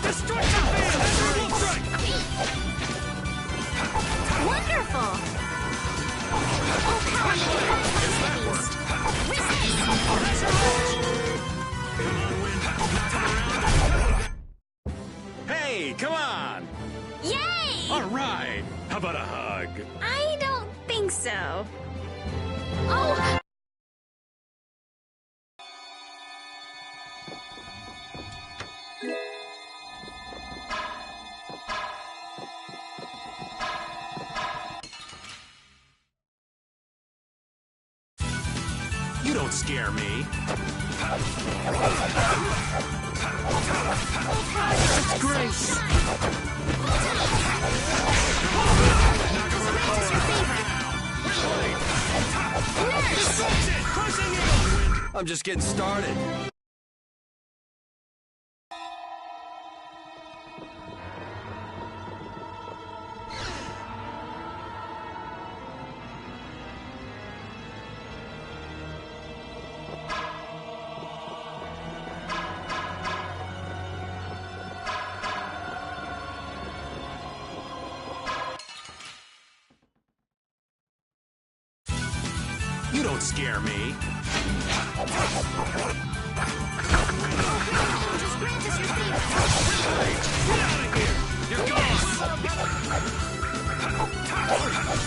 Destruction! Wonderful! Oh, power Hey, come on! Yay! All right. How about a hug? I don't think so. Oh! You don't scare me. Grace! I'm just getting started. You don't scare me. You're gone!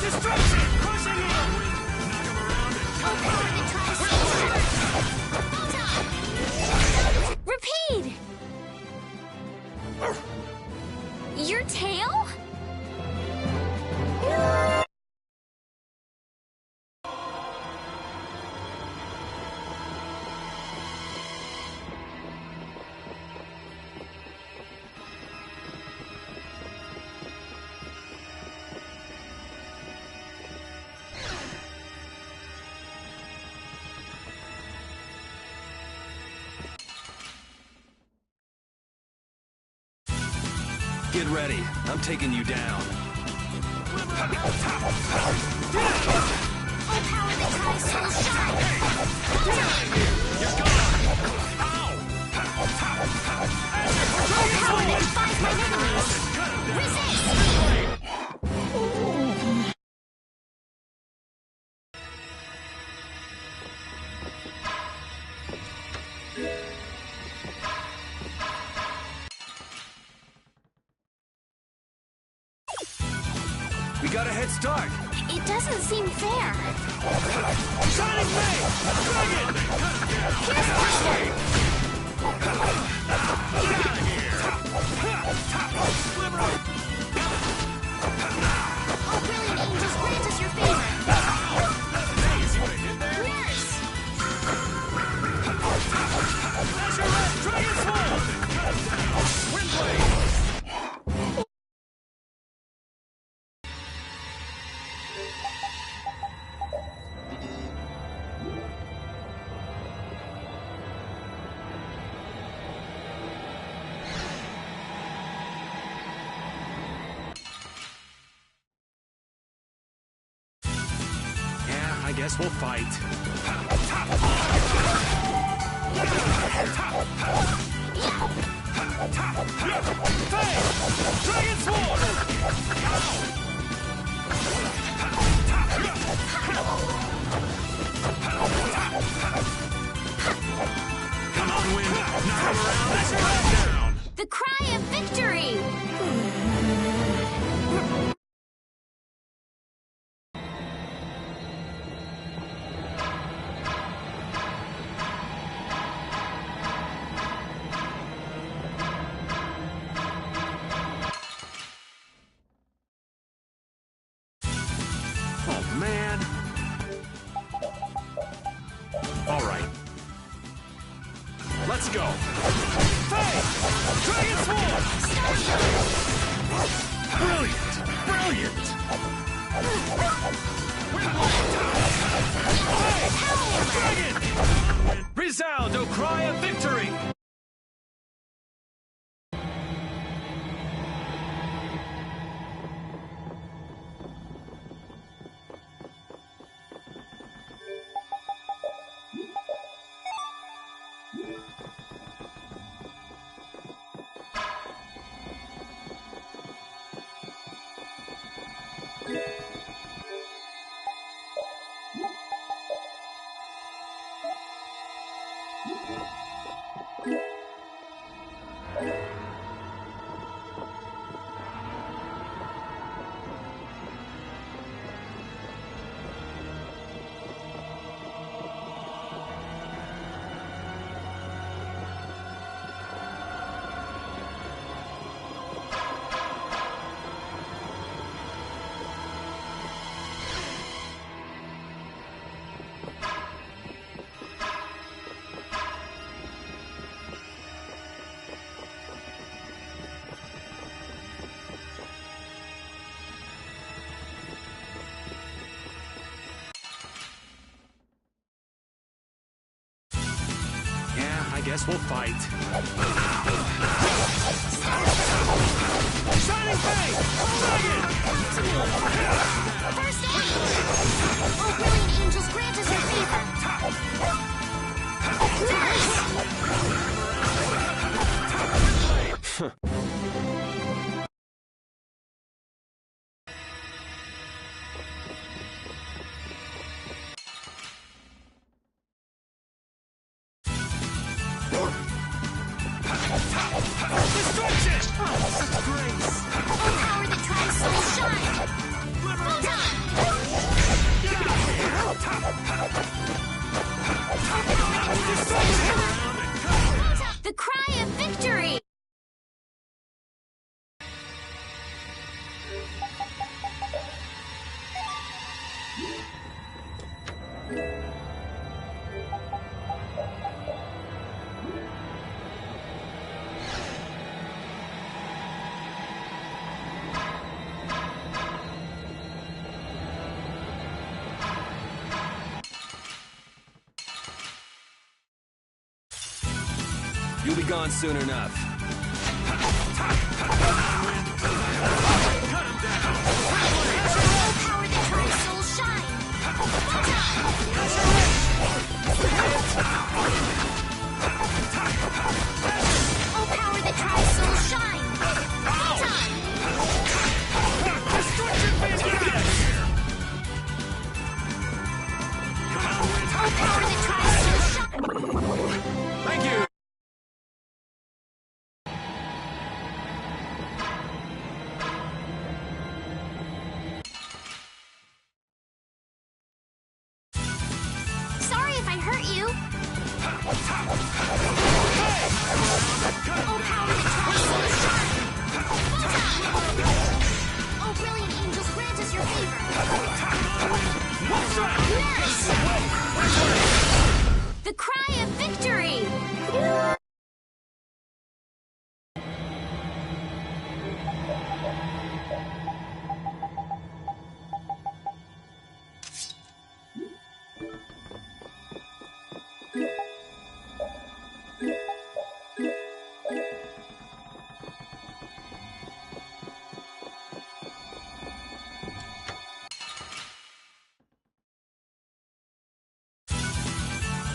Destruction! Crushing it! Knock him around and repeat! Get ready. I'm taking you down. Oh, power that tries to shine! You're gone! Ow! Oh, power that defies my memories! Resist! We got a head start. It doesn't seem fair. Shining Blade! Dragon! Here's pressure! Get out of here! Oh, brilliant angels, grant us your favor! Hey, you see what I did there? Nurse! Azure Red Dragon Swarm! Windblade! I guess we'll fight. Dragon Sword! Come on, Wind. Knock him around. Azure Red down. The cry of victory! Oh, man. All right. Let's go. Hey! Dragon Sword! Brilliant. Brilliant. Dragon! Resound, O cry of victory! I guess we'll fight. Shining Blade! Dragon! First aid! Oh, brilliant angels, grant us your favor! Destruction! Such grace! Oh, power that tries to shine! Photon! Get out of here! The cry of victory! You'll be gone soon enough. Oh, power that tries soul shine! Photon! Destruction phase gas! Oh, power that tries soul shine! Thank you! Sorry if I hurt you. Oh, power that tries soul shine! Photon! Oh, brilliant angels, grant us your favor! Nurse! The cry of victory!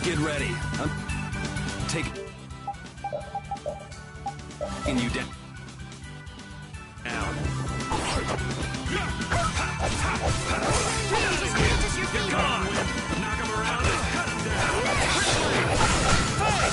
Get ready. I'm taking you down. You're gone! Knock him around and cut him down! Hey!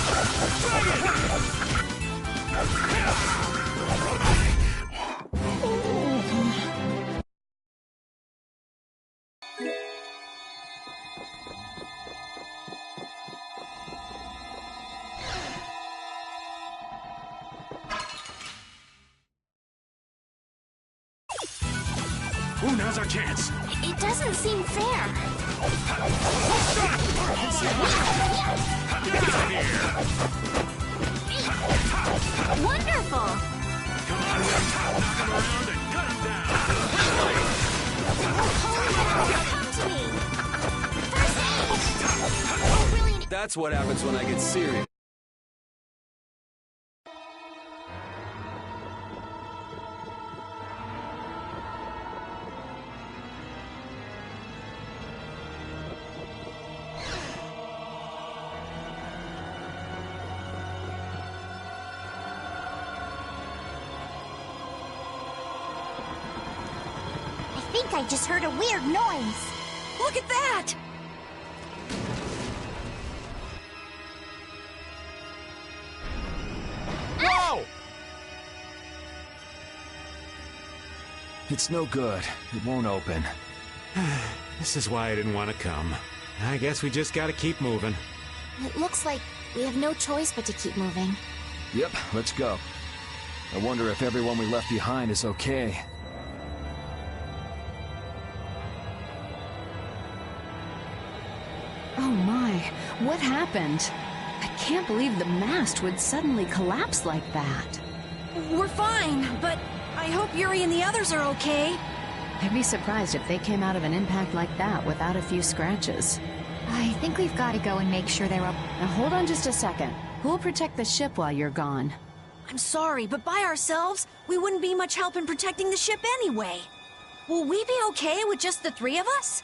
Ooh, now's our chance. It doesn't seem fair. Wonderful! Come on, knock him around and cut him down! Come to me! First aid! Oh, brilliant! That's what happens when I get serious. I think I just heard a weird noise. Look at that! Whoa! It's no good. It won't open. This is why I didn't want to come. I guess we just gotta keep moving. It looks like we have no choice but to keep moving. Yep, let's go. I wonder if everyone we left behind is okay. Oh my, what happened? I can't believe the mast would suddenly collapse like that. We're fine, but I hope Yuri and the others are okay. I'd be surprised if they came out of an impact like that without a few scratches. I think we've got to go and make sure they're up. Now hold on just a second. Who'll protect the ship while you're gone? I'm sorry, but by ourselves, we wouldn't be much help in protecting the ship anyway. Will we be okay with just the three of us?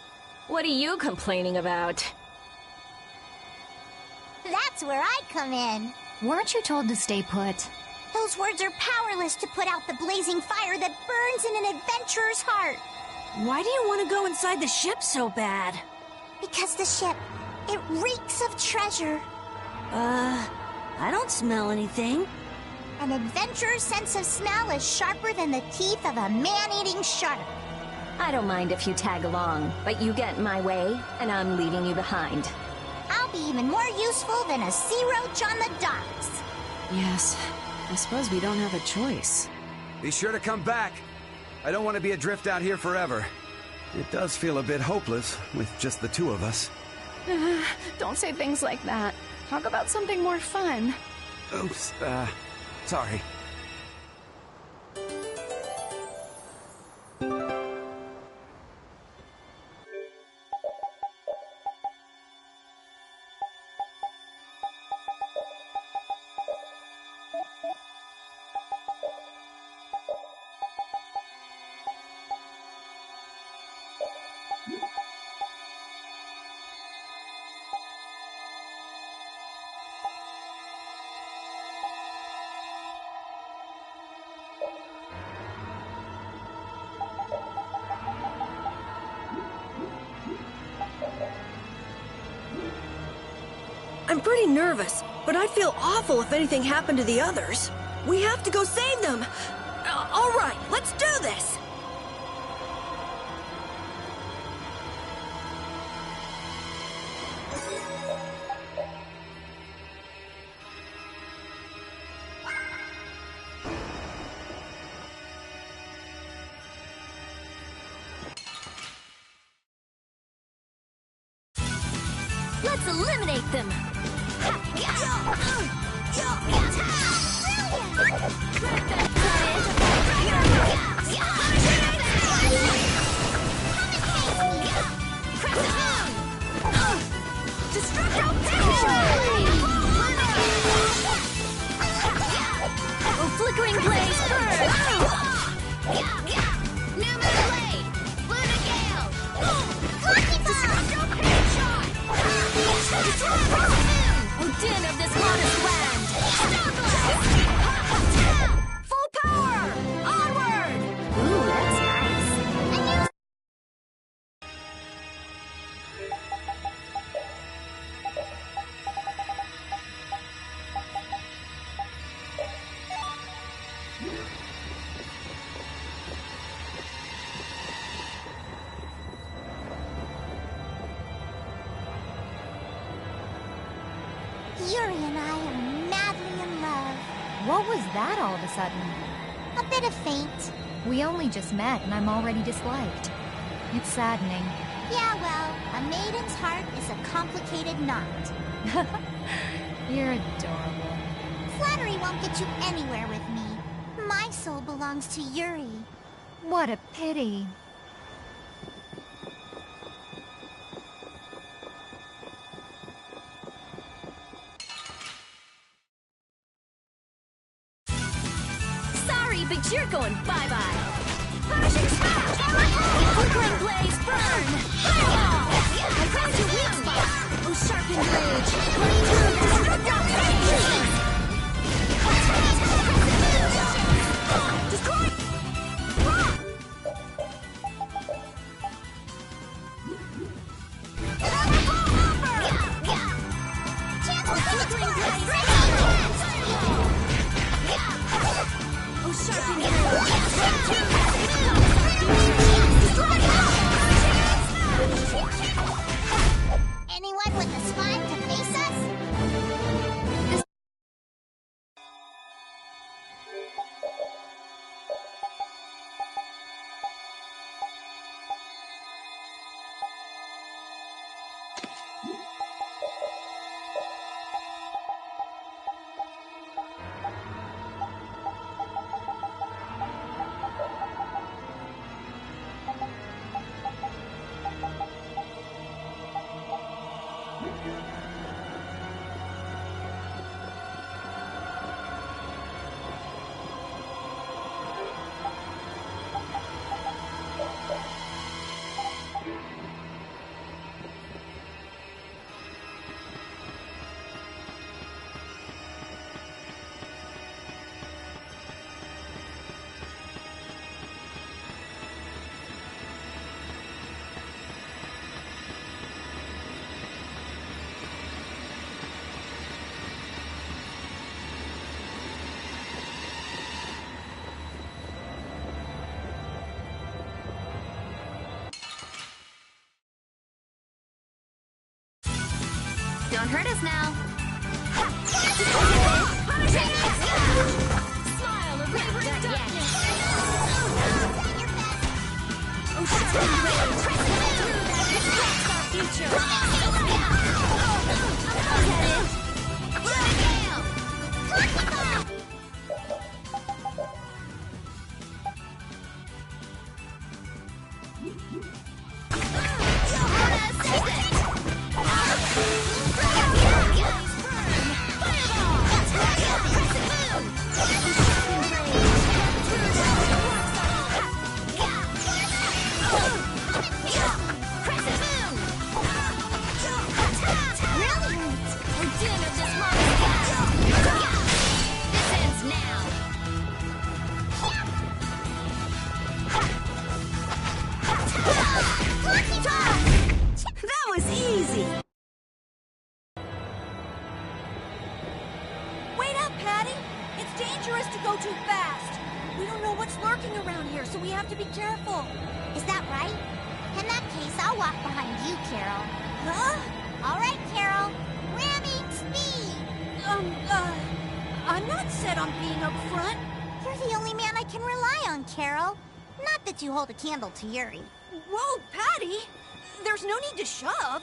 What are you complaining about? That's where I come in. Weren't you told to stay put? Those words are powerless to put out the blazing fire that burns in an adventurer's heart. Why do you want to go inside the ship so bad? Because the ship, it reeks of treasure. I don't smell anything. An adventurer's sense of smell is sharper than the teeth of a man-eating shark. I don't mind if you tag along, but you get in my way, and I'm leaving you behind. I'll be even more useful than a sea roach on the docks. Yes, I suppose we don't have a choice. Be sure to come back. I don't want to be adrift out here forever. It does feel a bit hopeless with just the two of us. Don't say things like that. Talk about something more fun. Oops, sorry. I'm pretty nervous, but I'd feel awful if anything happened to the others. We have to go save them! All right, let's do this! Let's eliminate them! Flickering blaze burn! New Moon Blade! Luna Gale! Din of this modest land! Full power! Onward! Ooh, that's nice. Yuri and I are madly in love. What was that all of a sudden? A bit of faint. We only just met and I'm already disliked. It's saddening. Yeah, well, a maiden's heart is a complicated knot. You're adorable. Flattery won't get you anywhere with me. My soul belongs to Yuri. What a pity. Sorry, but you're going bye-bye. Punishing smash! Flickering blaze burn! Fireball! I found your weak spot! Oh, sharpened rage! Destroy! Anyone with the spine to face us? Don't hurt us now. Smile of neighboring darkness. Oh, sharpened blade, press through that reflects our future. Really? It's dangerous to go too fast. We don't know what's lurking around here, so we have to be careful. Is that right? In that case, I'll walk behind you, Carol. Huh? All right, Carol. Ramming speed! I'm not set on being up front. You're the only man I can rely on, Carol. Not that you hold a candle to Yuri. Whoa, Patty! There's no need to shove.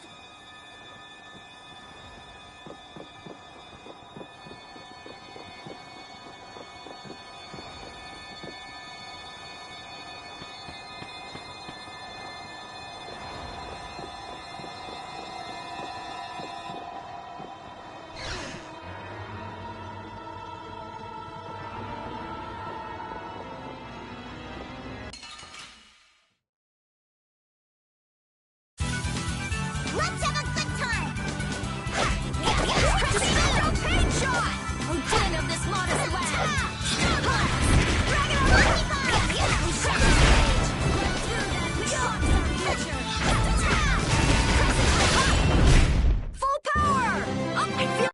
Let's have a good time! Paint shot! Queen of this modest land! Dragon Lucky Full power! I feel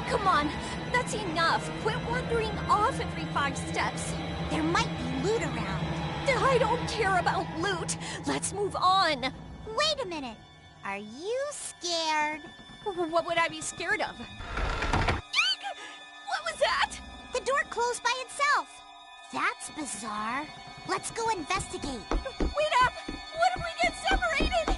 Come on, that's enough. Quit wandering off every 5 steps. There might be loot around. I don't care about loot. Let's move on. Wait a minute. Are you scared? What would I be scared of? What was that? The door closed by itself. That's bizarre. Let's go investigate. Wait up! What if we get separated?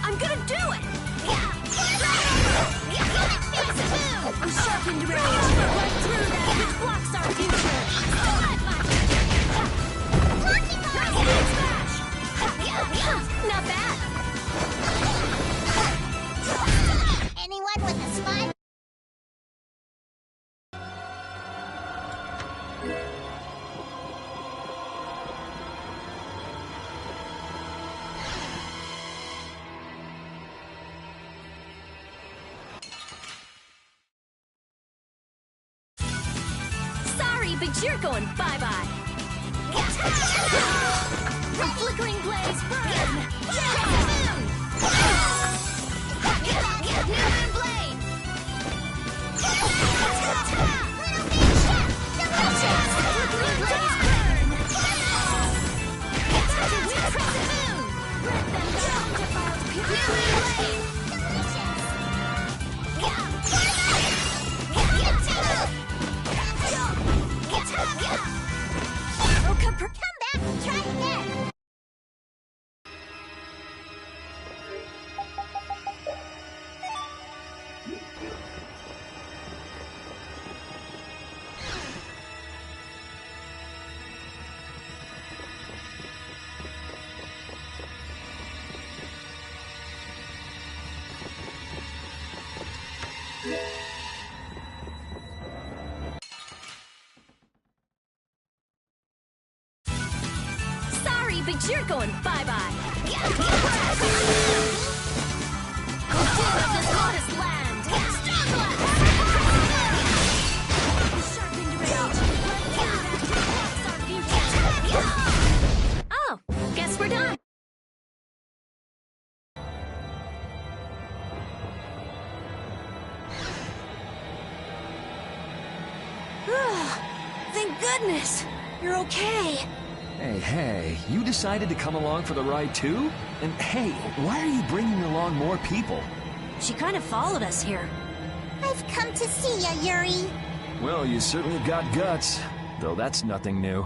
I'm gonna do it! A sharpened rage! Right through that which blocks our future! Not bad! Anyone with a spot? Sorry, but you're going bye-bye. A flickering blaze burn! New blade! Flickering blaze burn! Crescent moon! Let them down to files blade! Oh, come back and try again! Sorry, but you're going bye-bye. Doom of this modest land. Sharpened rage. goodness! You're okay. Hey, you decided to come along for the ride too? And hey, why are you bringing along more people? She kind of followed us here. I've come to see ya, Yuri. Well, you certainly got guts, though that's nothing new.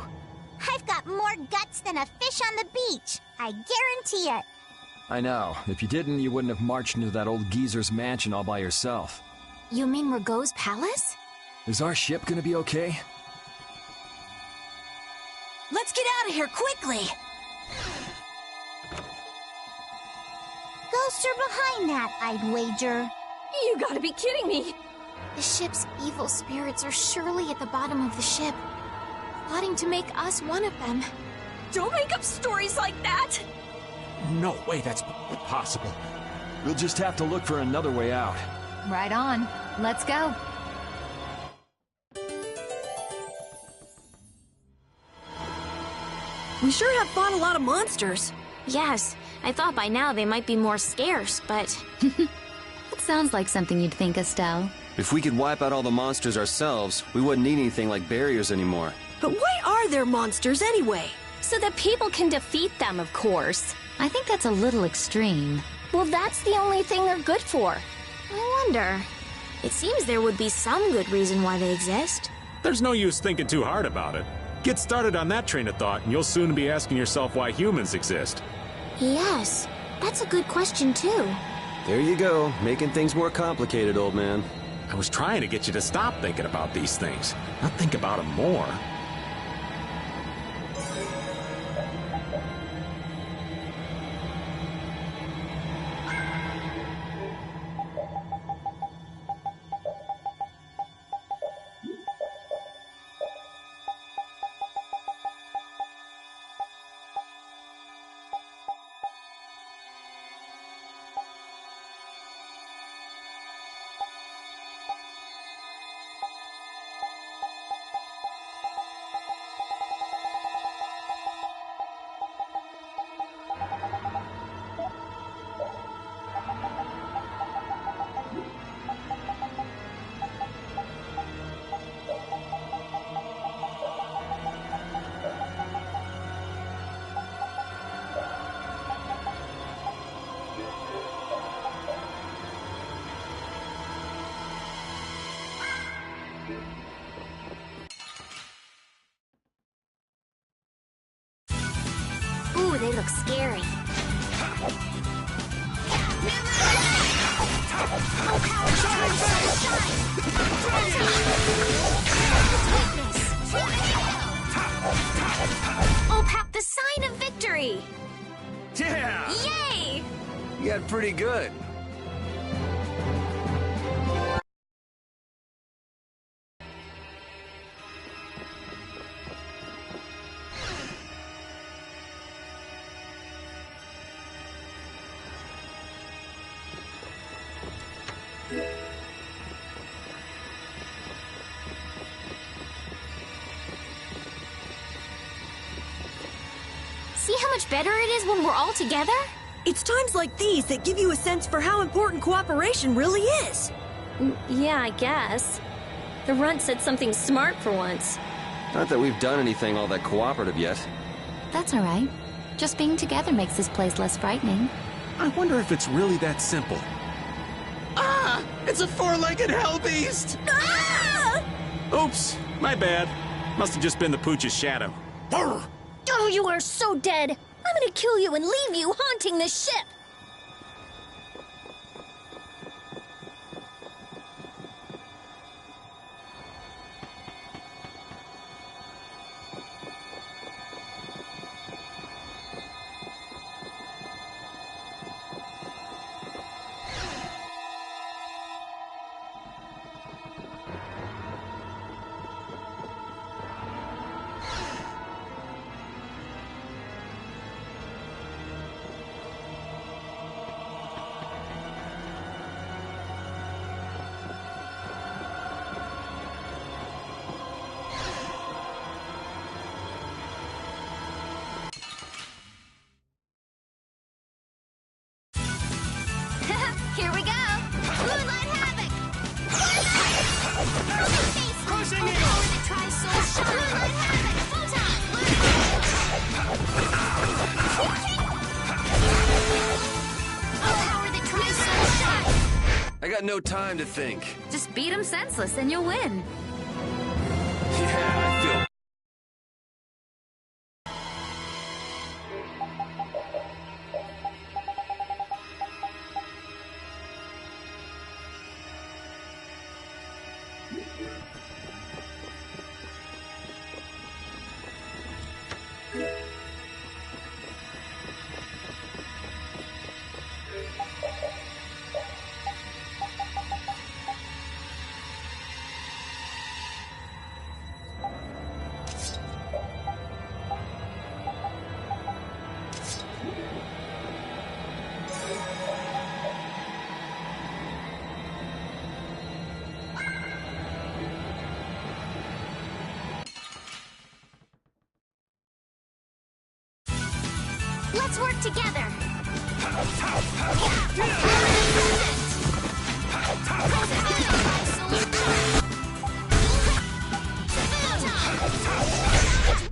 I've got more guts than a fish on the beach. I guarantee it. I know. If you didn't, you wouldn't have marched into that old geezer's mansion all by yourself. You mean Rago's palace? Is our ship gonna be okay? Let's get out of here quickly! Ghosts are behind that, I'd wager. You gotta be kidding me! The ship's evil spirits are surely at the bottom of the ship, plotting to make us one of them. Don't make up stories like that! No way that's possible. We'll just have to look for another way out. Right on. Let's go. We sure have fought a lot of monsters. Yes, I thought by now they might be more scarce, but... It sounds like something you'd think, Estelle. If we could wipe out all the monsters ourselves, we wouldn't need anything like barriers anymore. But why are there monsters anyway? So that people can defeat them, of course. I think that's a little extreme. Well, that's the only thing they're good for. I wonder. It seems there would be some good reason why they exist. There's no use thinking too hard about it. Get started on that train of thought, and you'll soon be asking yourself why humans exist. Yes, that's a good question, too. There you go, making things more complicated, old man. I was trying to get you to stop thinking about these things, not think about them more. Ooh, they look scary. Oh, Pap, the sign of victory! Yeah! Yay! You got pretty good. See how much better it is when we're all together? It's times like these that give you a sense for how important cooperation really is. Yeah, I guess. The runt said something smart for once. Not that we've done anything all that cooperative yet. That's all right. Just being together makes this place less frightening. I wonder if it's really that simple. Ah! It's a four-legged hell beast! Ah! Oops, my bad. Must have just been the pooch's shadow. Brr. Oh, you are so dead! I'm gonna kill you and leave you haunting the ship! got no time to think. Just beat him senseless and you'll win. Yeah, I feel... Let's work together.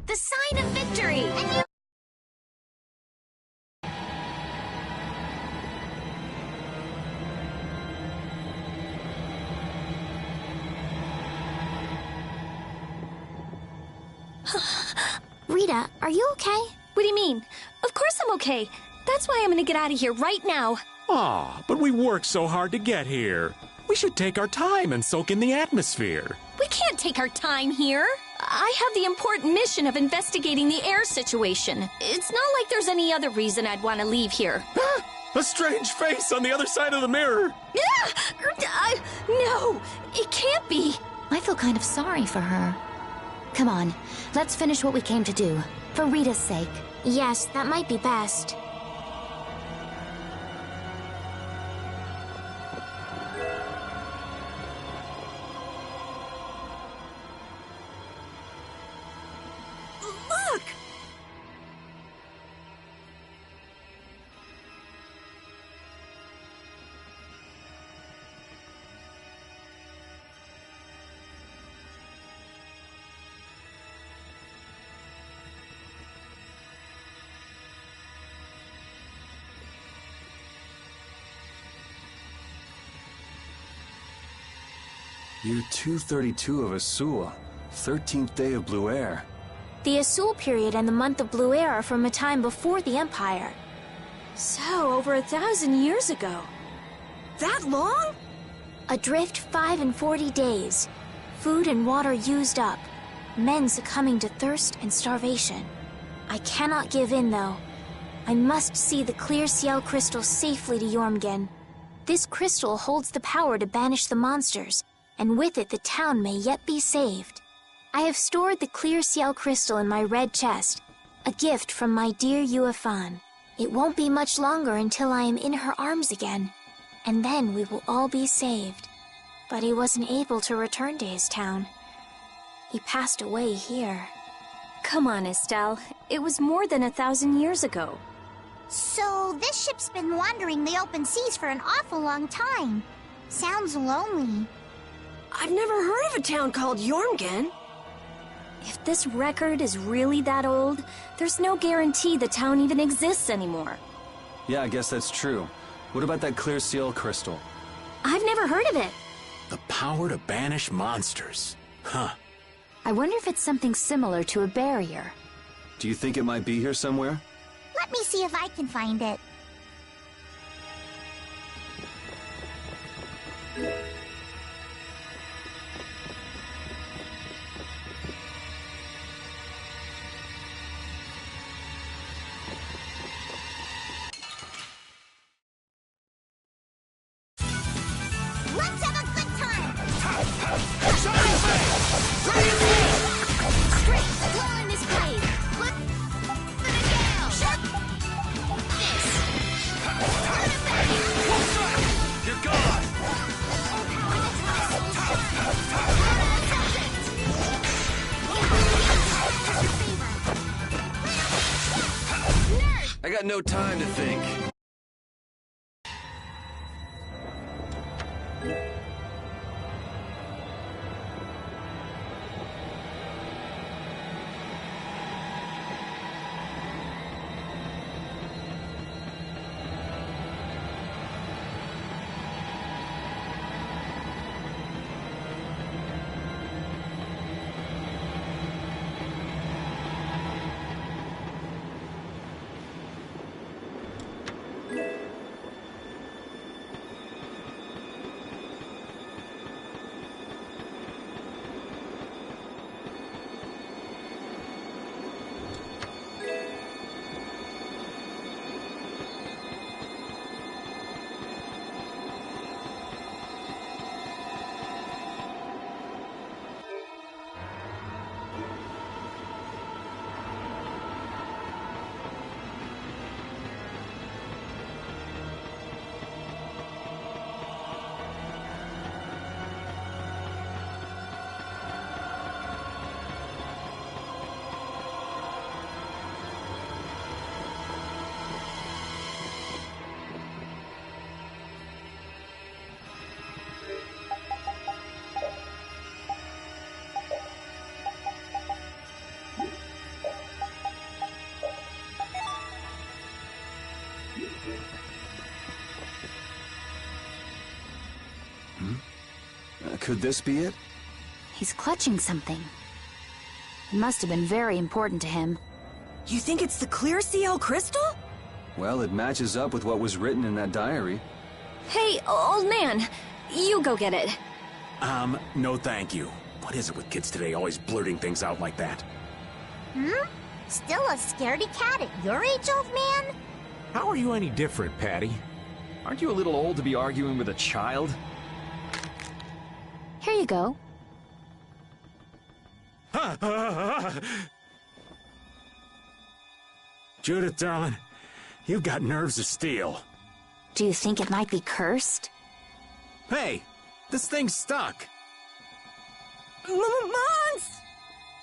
The sign of victory. Rita, are you okay? What do you mean? Of course I'm okay. That's why I'm gonna get out of here right now. Ah, but we worked so hard to get here. We should take our time and soak in the atmosphere. We can't take our time here. I have the important mission of investigating the air situation. It's not like there's any other reason I'd want to leave here. A strange face on the other side of the mirror. No, it can't be. I feel kind of sorry for her. Come on, let's finish what we came to do. For Rita's sake. Yes, that might be best. Look! Year 232 of Asul, 13th day of Blue Air. The Asul period and the month of Blue Air are from a time before the Empire. So, over 1,000 years ago. That long? Adrift 5 and 40 days. Food and water used up. Men succumbing to thirst and starvation. I cannot give in, though. I must see the clear Ciel crystal safely to Jormungand. This crystal holds the power to banish the monsters, and with it the town may yet be saved. I have stored the clear Ciel crystal in my red chest, a gift from my dear Yuefan. It won't be much longer until I am in her arms again, and then we will all be saved. But he wasn't able to return to his town. He passed away here. Come on, Estelle. It was more than 1,000 years ago. So, this ship's been wandering the open seas for an awful long time. Sounds lonely. I've never heard of a town called Jormungand. If this record is really that old, there's no guarantee the town even exists anymore. Yeah, I guess that's true. What about that clear Ciel crystal? I've never heard of it. The power to banish monsters. Huh. I wonder if it's something similar to a barrier. Do you think it might be here somewhere? Let me see if I can find it. Let's have a good time! Straight, blow in this blade. Look for the gale. Sharp. This. You're gone! I got no time to think. Could this be it? He's clutching something. It must have been very important to him. You think it's the clear CL crystal? Well, it matches up with what was written in that diary. Hey, old man, you go get it. No thank you. What is it with kids today always blurting things out like that? Still a scaredy cat at your age, old man? How are you any different, Patty? Aren't you a little old to be arguing with a child? Here you go. Judith, darling, you've got nerves of steel. Do you think it might be cursed? Hey, this thing's stuck. Mons!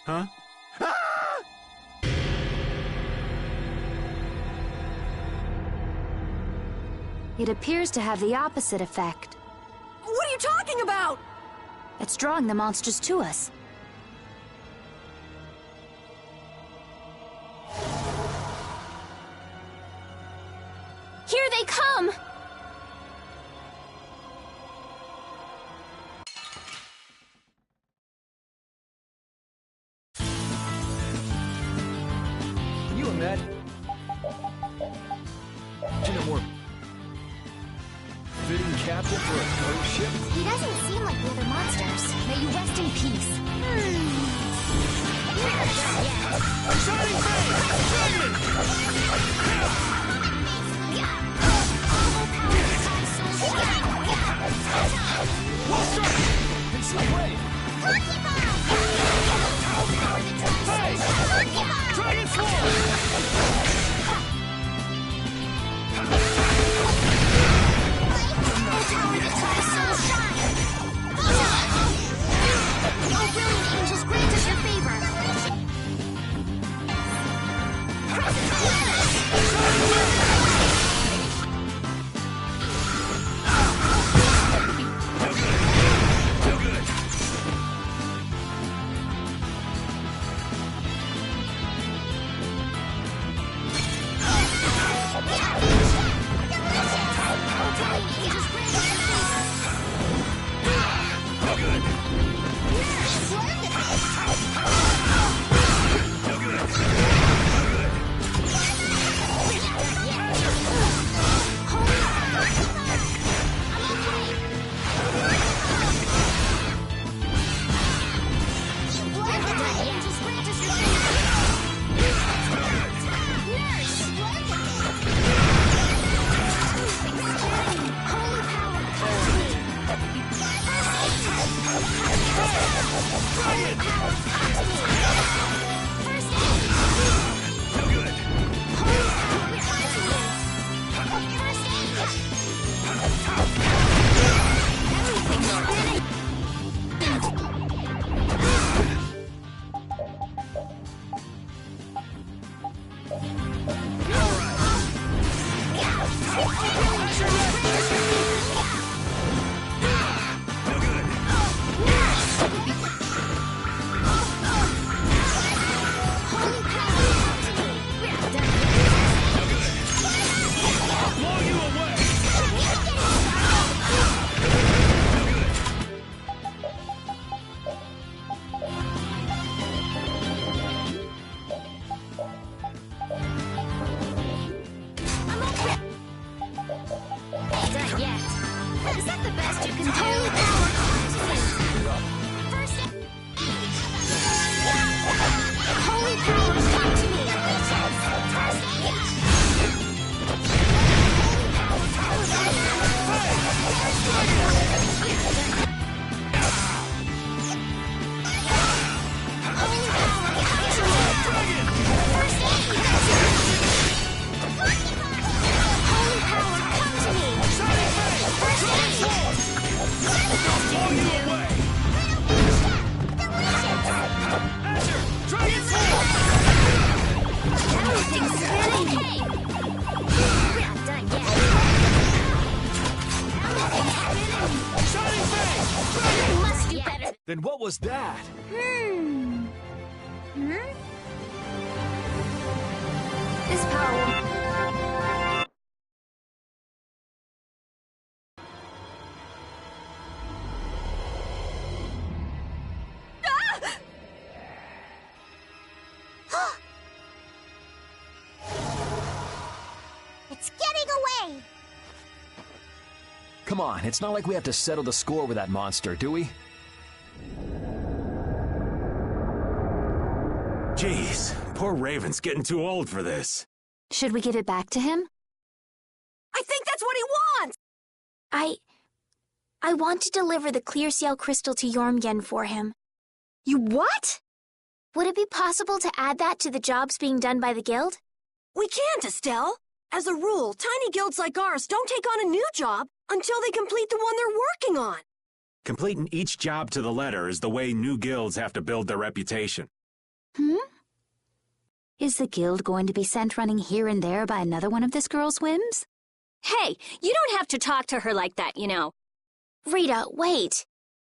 Huh? It appears to have the opposite effect. What are you talking about? It's drawing the monsters to us. Here they come! Can you imagine? More fitting captain for a cruise ship? He doesn't seem like the other monsters. May you rest in peace. Shining Dragon Angels grant us your favor. Then what was that? This power will... Come on, it's not like we have to settle the score with that monster, do we? Jeez, poor Raven's getting too old for this. Should we give it back to him? I think that's what he wants! I want to deliver the clear seal crystal to Jormgen for him. You what? Would it be possible to add that to the jobs being done by the guild? We can't, Estelle. As a rule, tiny guilds like ours don't take on a new job until they complete the one they're working on. Completing each job to the letter is the way new guilds have to build their reputation. Is the guild going to be sent running here and there by another one of this girl's whims? Hey, you don't have to talk to her like that, you know. Rita, wait.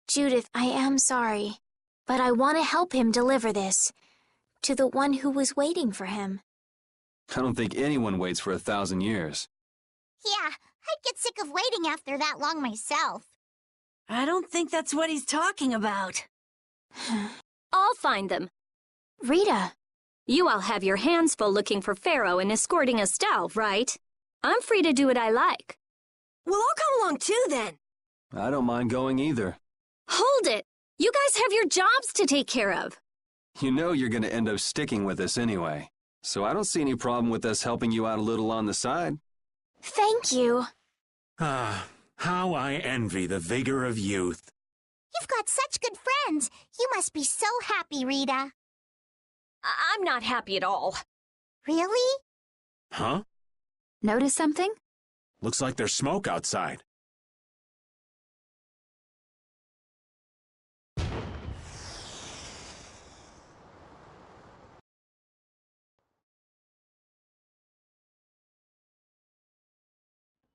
Judith, I am sorry, but I want to help him deliver this to the one who was waiting for him. I don't think anyone waits for 1,000 years. Yeah, I'd get sick of waiting after that long myself. I don't think that's what he's talking about. I'll find them. Rita. You all have your hands full looking for Pharaoh and escorting Estelle, right? I'm free to do what I like. Well, I'll come along too, then. I don't mind going either. Hold it! You guys have your jobs to take care of. You know you're going to end up sticking with us anyway, so I don't see any problem with us helping you out a little on the side. Thank you. Ah, how I envy the vigor of youth. You've got such good friends. You must be so happy, Rita. I'm not happy at all. Really? Huh? Notice something? Looks like there's smoke outside.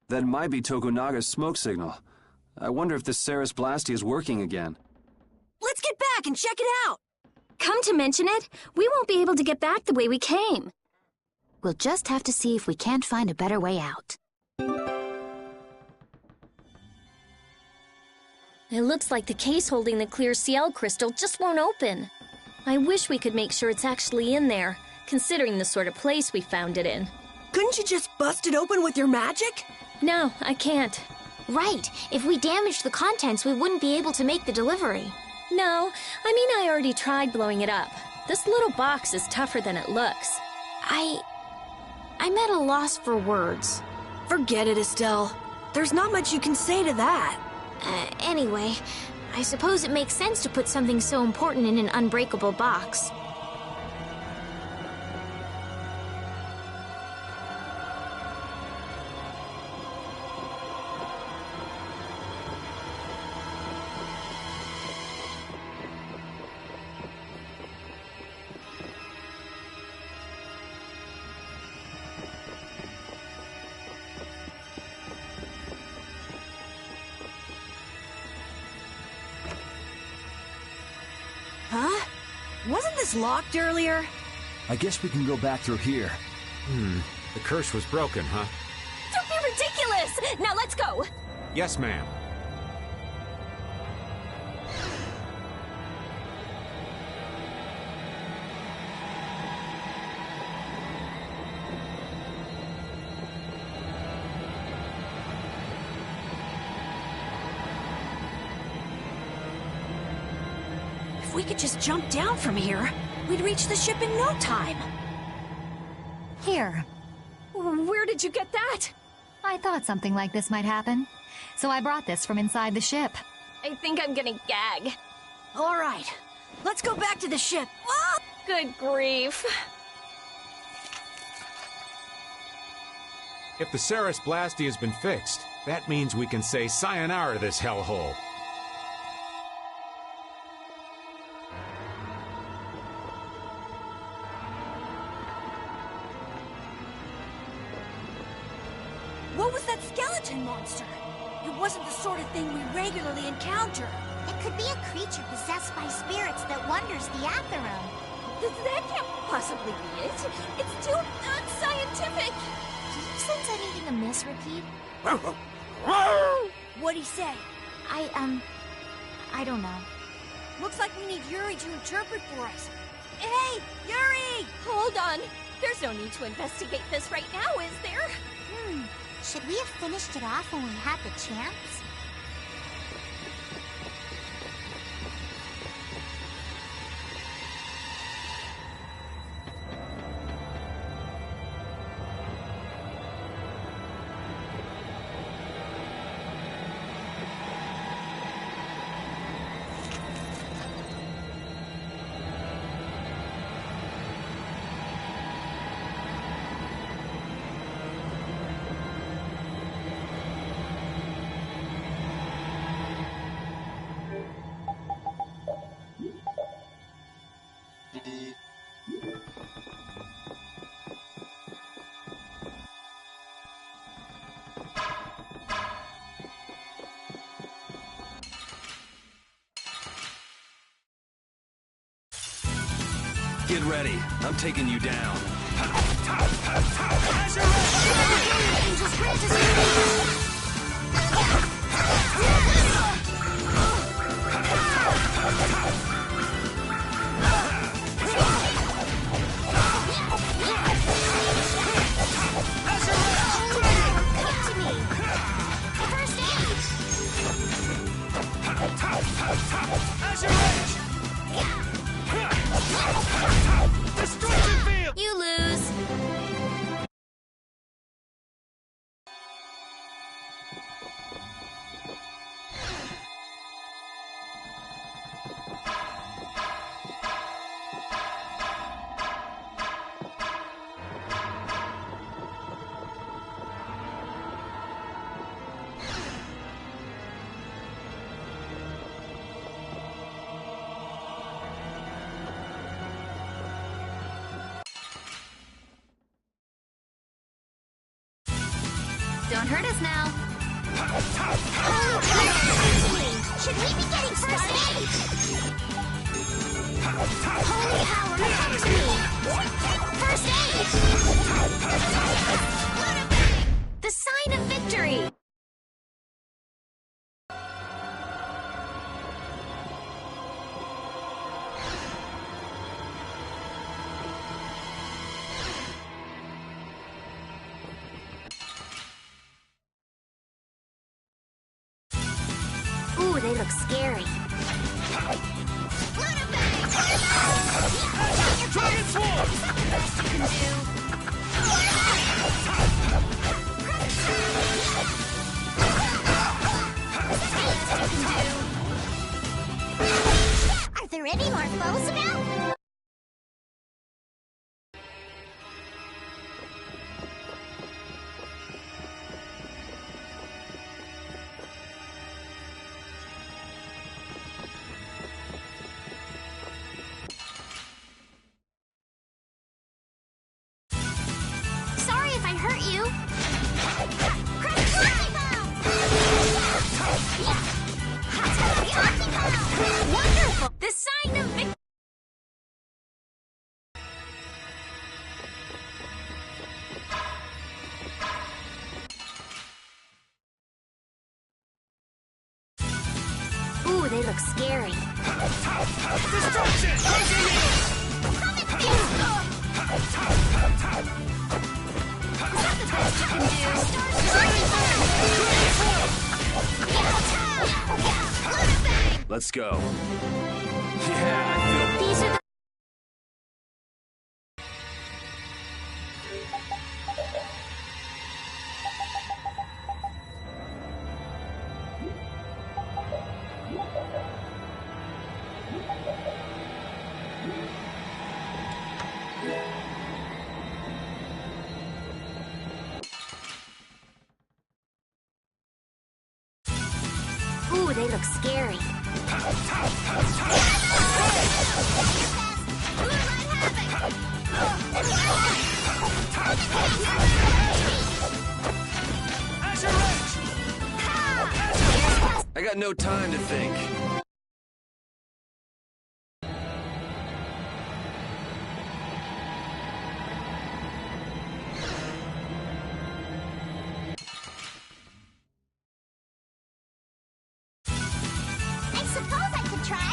That might be Tokunaga's smoke signal. I wonder if the Ceres Blasty is working again. Let's get back and check it out! Come to mention it, we won't be able to get back the way we came. We'll just have to see if we can't find a better way out. It looks like the case holding the clear CL crystal just won't open. I wish we could make sure it's actually in there, considering the sort of place we found it in. Couldn't you just bust it open with your magic? No, I can't. Right. If we damaged the contents, we wouldn't be able to make the delivery. No, I mean I already tried blowing it up. This little box is tougher than it looks. I'm at a loss for words. Forget it, Estelle. There's not much you can say to that. Anyway, I suppose it makes sense to put something so important in an unbreakable box. Huh? Wasn't this locked earlier? I guess we can go back through here. The curse was broken, huh? Don't be ridiculous! Now let's go! Yes, ma'am. If we could just jump down from here, we'd reach the ship in no time. Here. Where did you get that? I thought something like this might happen, so I brought this from inside the ship. I think I'm gonna gag. All right, let's go back to the ship. Ah! Good grief. If the Ceres Blasty has been fixed, that means we can say sayonara to this hellhole. What was that skeleton monster? It wasn't the sort of thing we regularly encounter. It could be a creature possessed by spirits that wanders the Atherum. That can't possibly be it. It's too unscientific. Did you sense anything amiss, Repeat? What'd he say? I don't know. Looks like we need Yuri to interpret for us. Hey, Yuri! Hold on. There's no need to investigate this right now, is there? Should we have finished it off when we had the chance? Get ready. I'm taking you down. You lose. Don't hurt us now. Should we be getting first aid? Holy power, come to me. First aid! The sign of victory. Ooh, they look scary. Dragon Swarm! Are there any more foes about? Sorry if I hurt you. Wonderful! The sign of victory. Ooh, they look scary. Destruction! Let's go. Yeah, I feel... These are the... Ooh, they look scary. I got no time to think. I suppose I could try.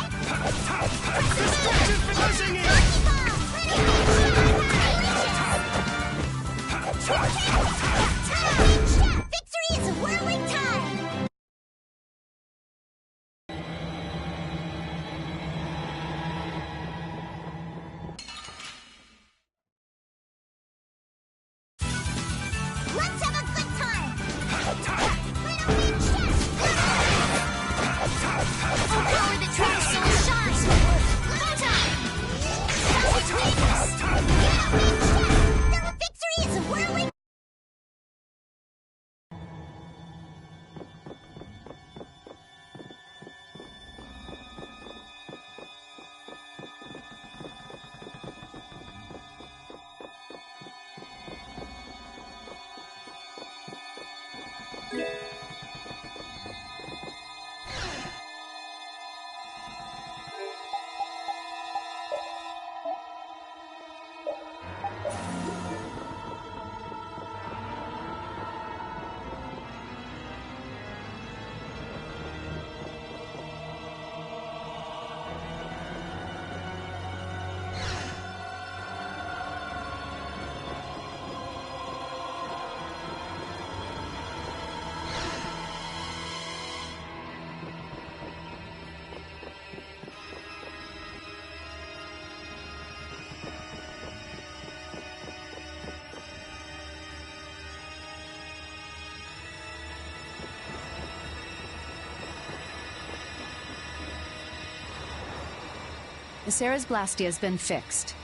The Ceres Blastia's been fixed.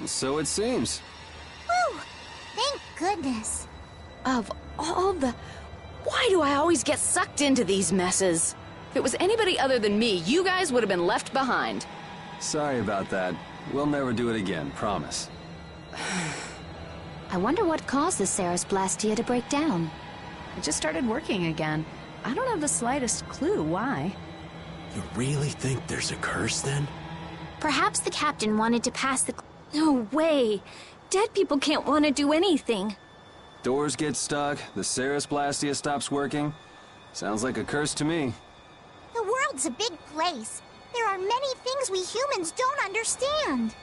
So it seems. Whew! Thank goodness. Of all the... Why do I always get sucked into these messes? If it was anybody other than me, you guys would have been left behind. Sorry about that. We'll never do it again, promise. I wonder what caused the Ceres Blastia to break down. It just started working again. I don't have the slightest clue why. You really think there's a curse, then? Perhaps the captain wanted to pass the... No way! Dead people can't want to do anything. Doors get stuck, the Ceres Blastia stops working. Sounds like a curse to me. The world's a big place. There are many things we humans don't understand.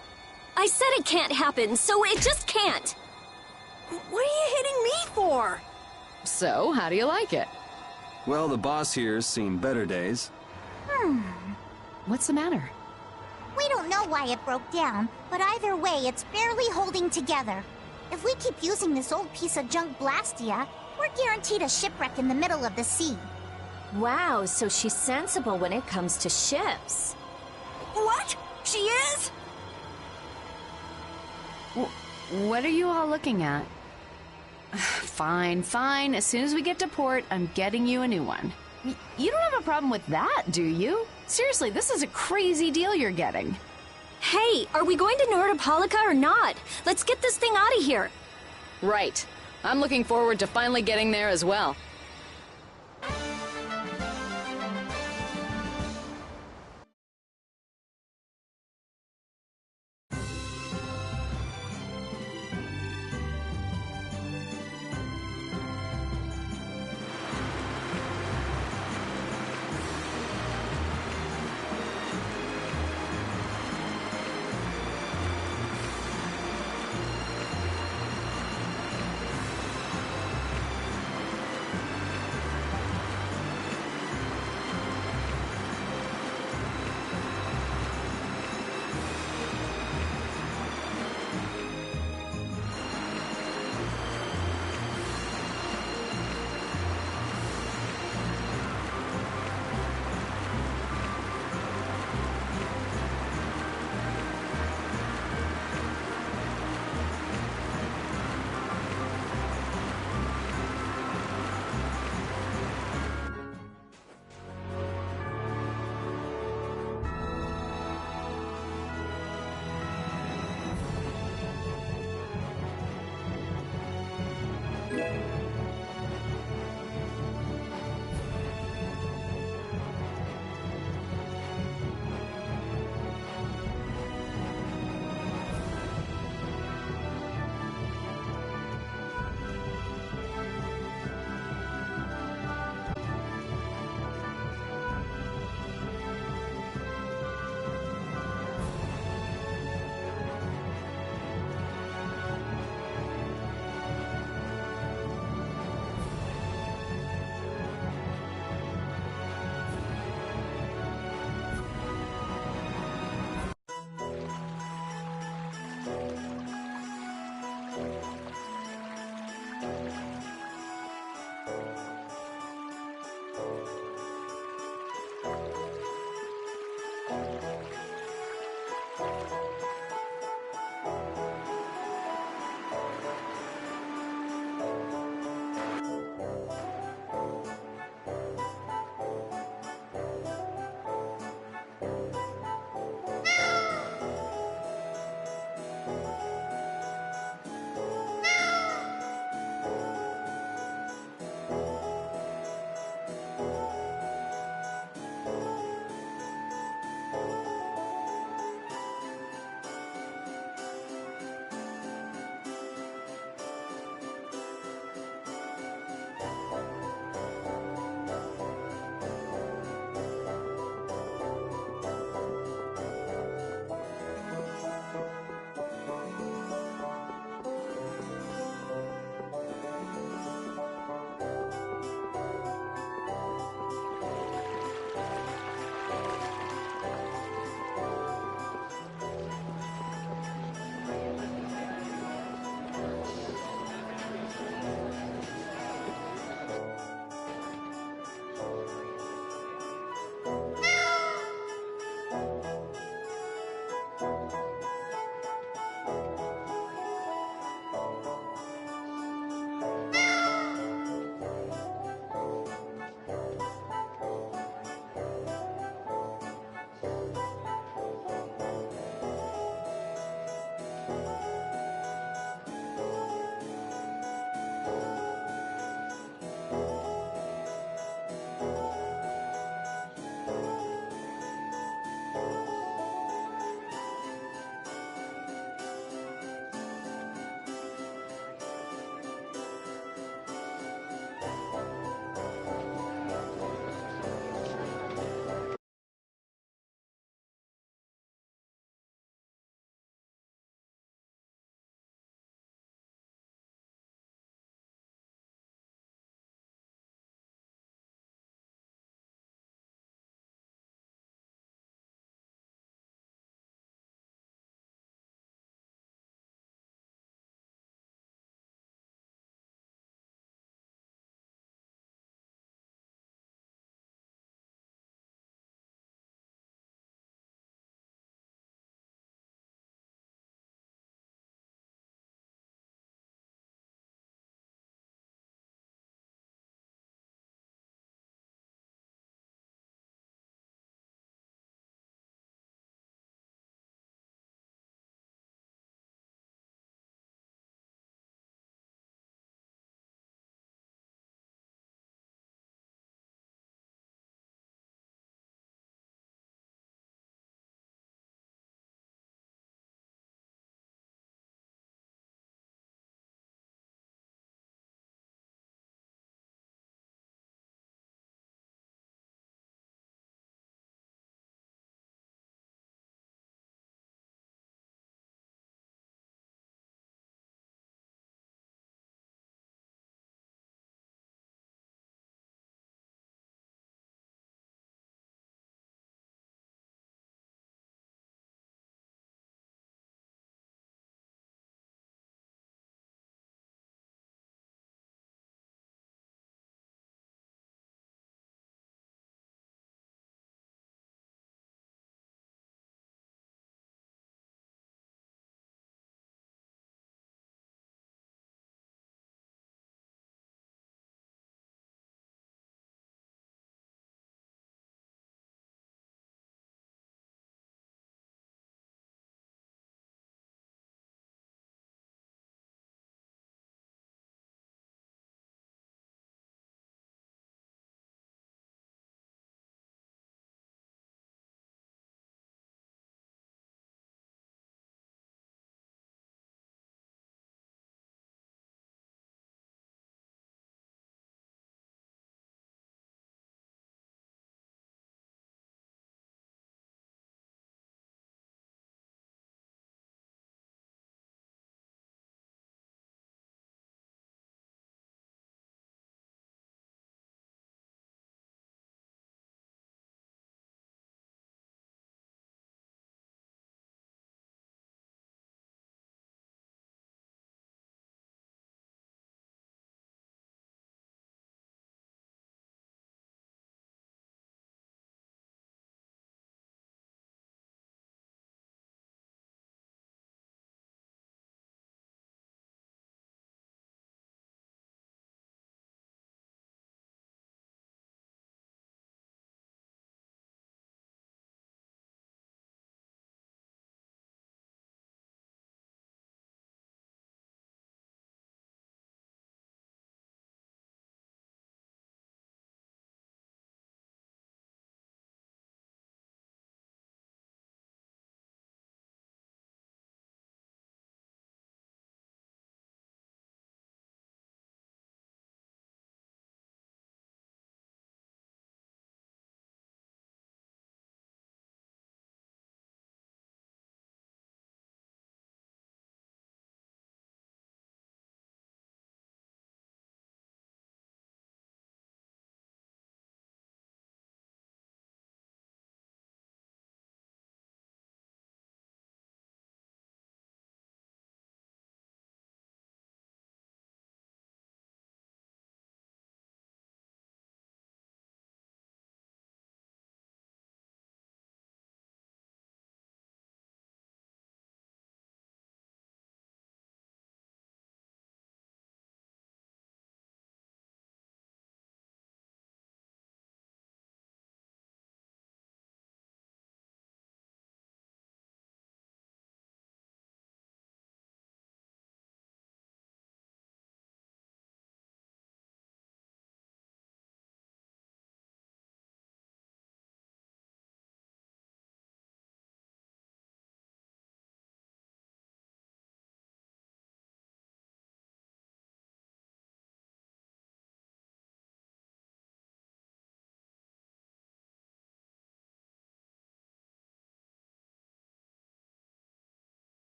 I said it can't happen, so it just can't. What are you hitting me for? So, how do you like it? Well, the boss here's seen better days. What's the matter? We don't know why it broke down, but either way, it's barely holding together. If we keep using this old piece of junk Blastia, we're guaranteed a shipwreck in the middle of the sea. Wow, so she's sensible when it comes to ships. What? She is? What are you all looking at? Fine, fine. As soon as we get to port, I'm getting you a new one. You don't have a problem with that, do you? Seriously, this is a crazy deal you're getting. Hey, are we going to Nordopolica or not? Let's get this thing out of here. Right. I'm looking forward to finally getting there as well.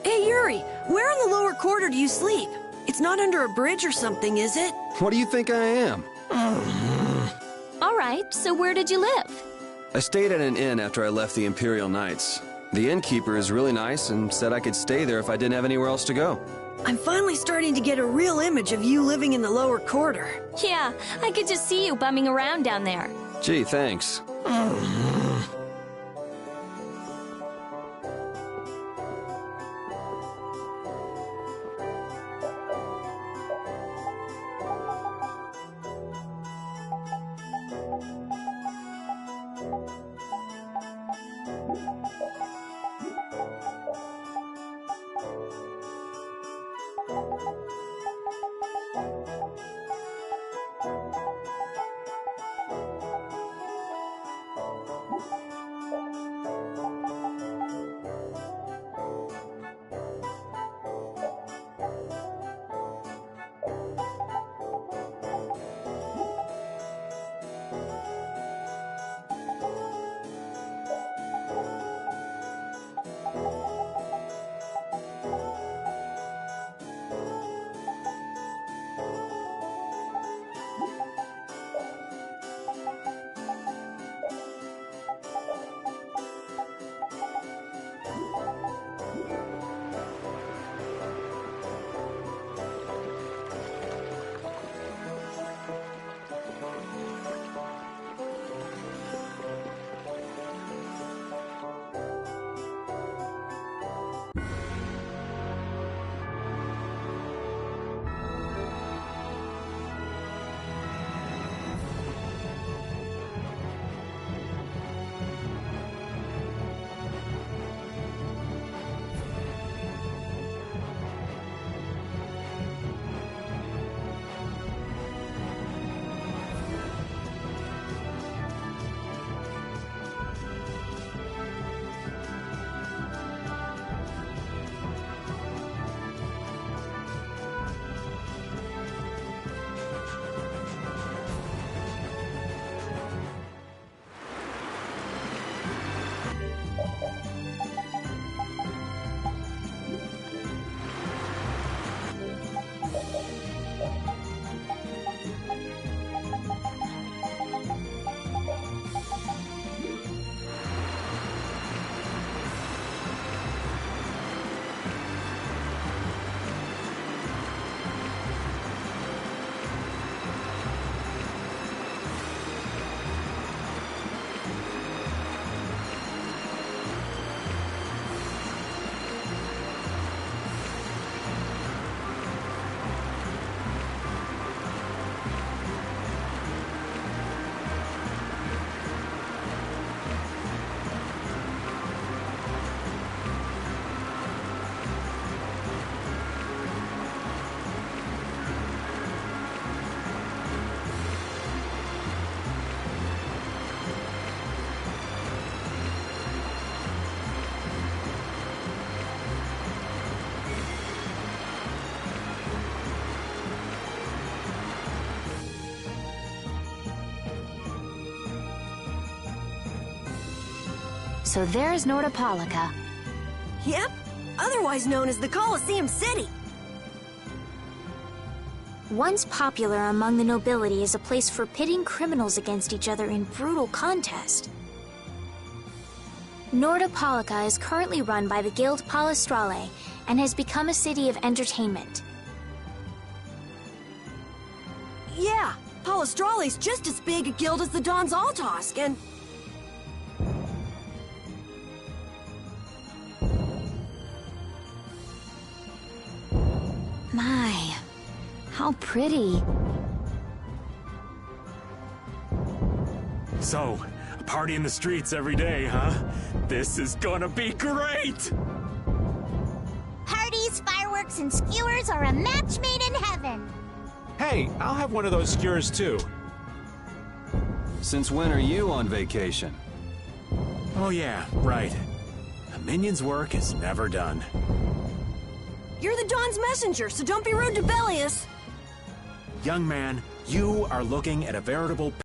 Hey, Yuri, where in the lower quarter do you sleep? It's not under a bridge or something, is it? What do you think I am? All right, so where did you live? I stayed at an inn after I left the Imperial Knights. The innkeeper is really nice and said I could stay there if I didn't have anywhere else to go. I'm finally starting to get a real image of you living in the lower quarter. Yeah, I could just see you bumming around down there. Gee, thanks. So there's Nordopolica. Yep, otherwise known as the Colosseum City. Once popular among the nobility as a place for pitting criminals against each other in brutal contest. Nordopolica is currently run by the Guild Palestrale and has become a city of entertainment. Yeah, Palestrale's just as big a guild as the Don's Altosk, and... My, how pretty. So, a party in the streets every day, huh? This is gonna be great! Parties, fireworks, and skewers are a match made in heaven. Hey, I'll have one of those skewers too. Since when are you on vacation? Oh yeah, right. A minion's work is never done. You're the Don's messenger, so don't be rude to Bellius. Young man, you are looking at a veritable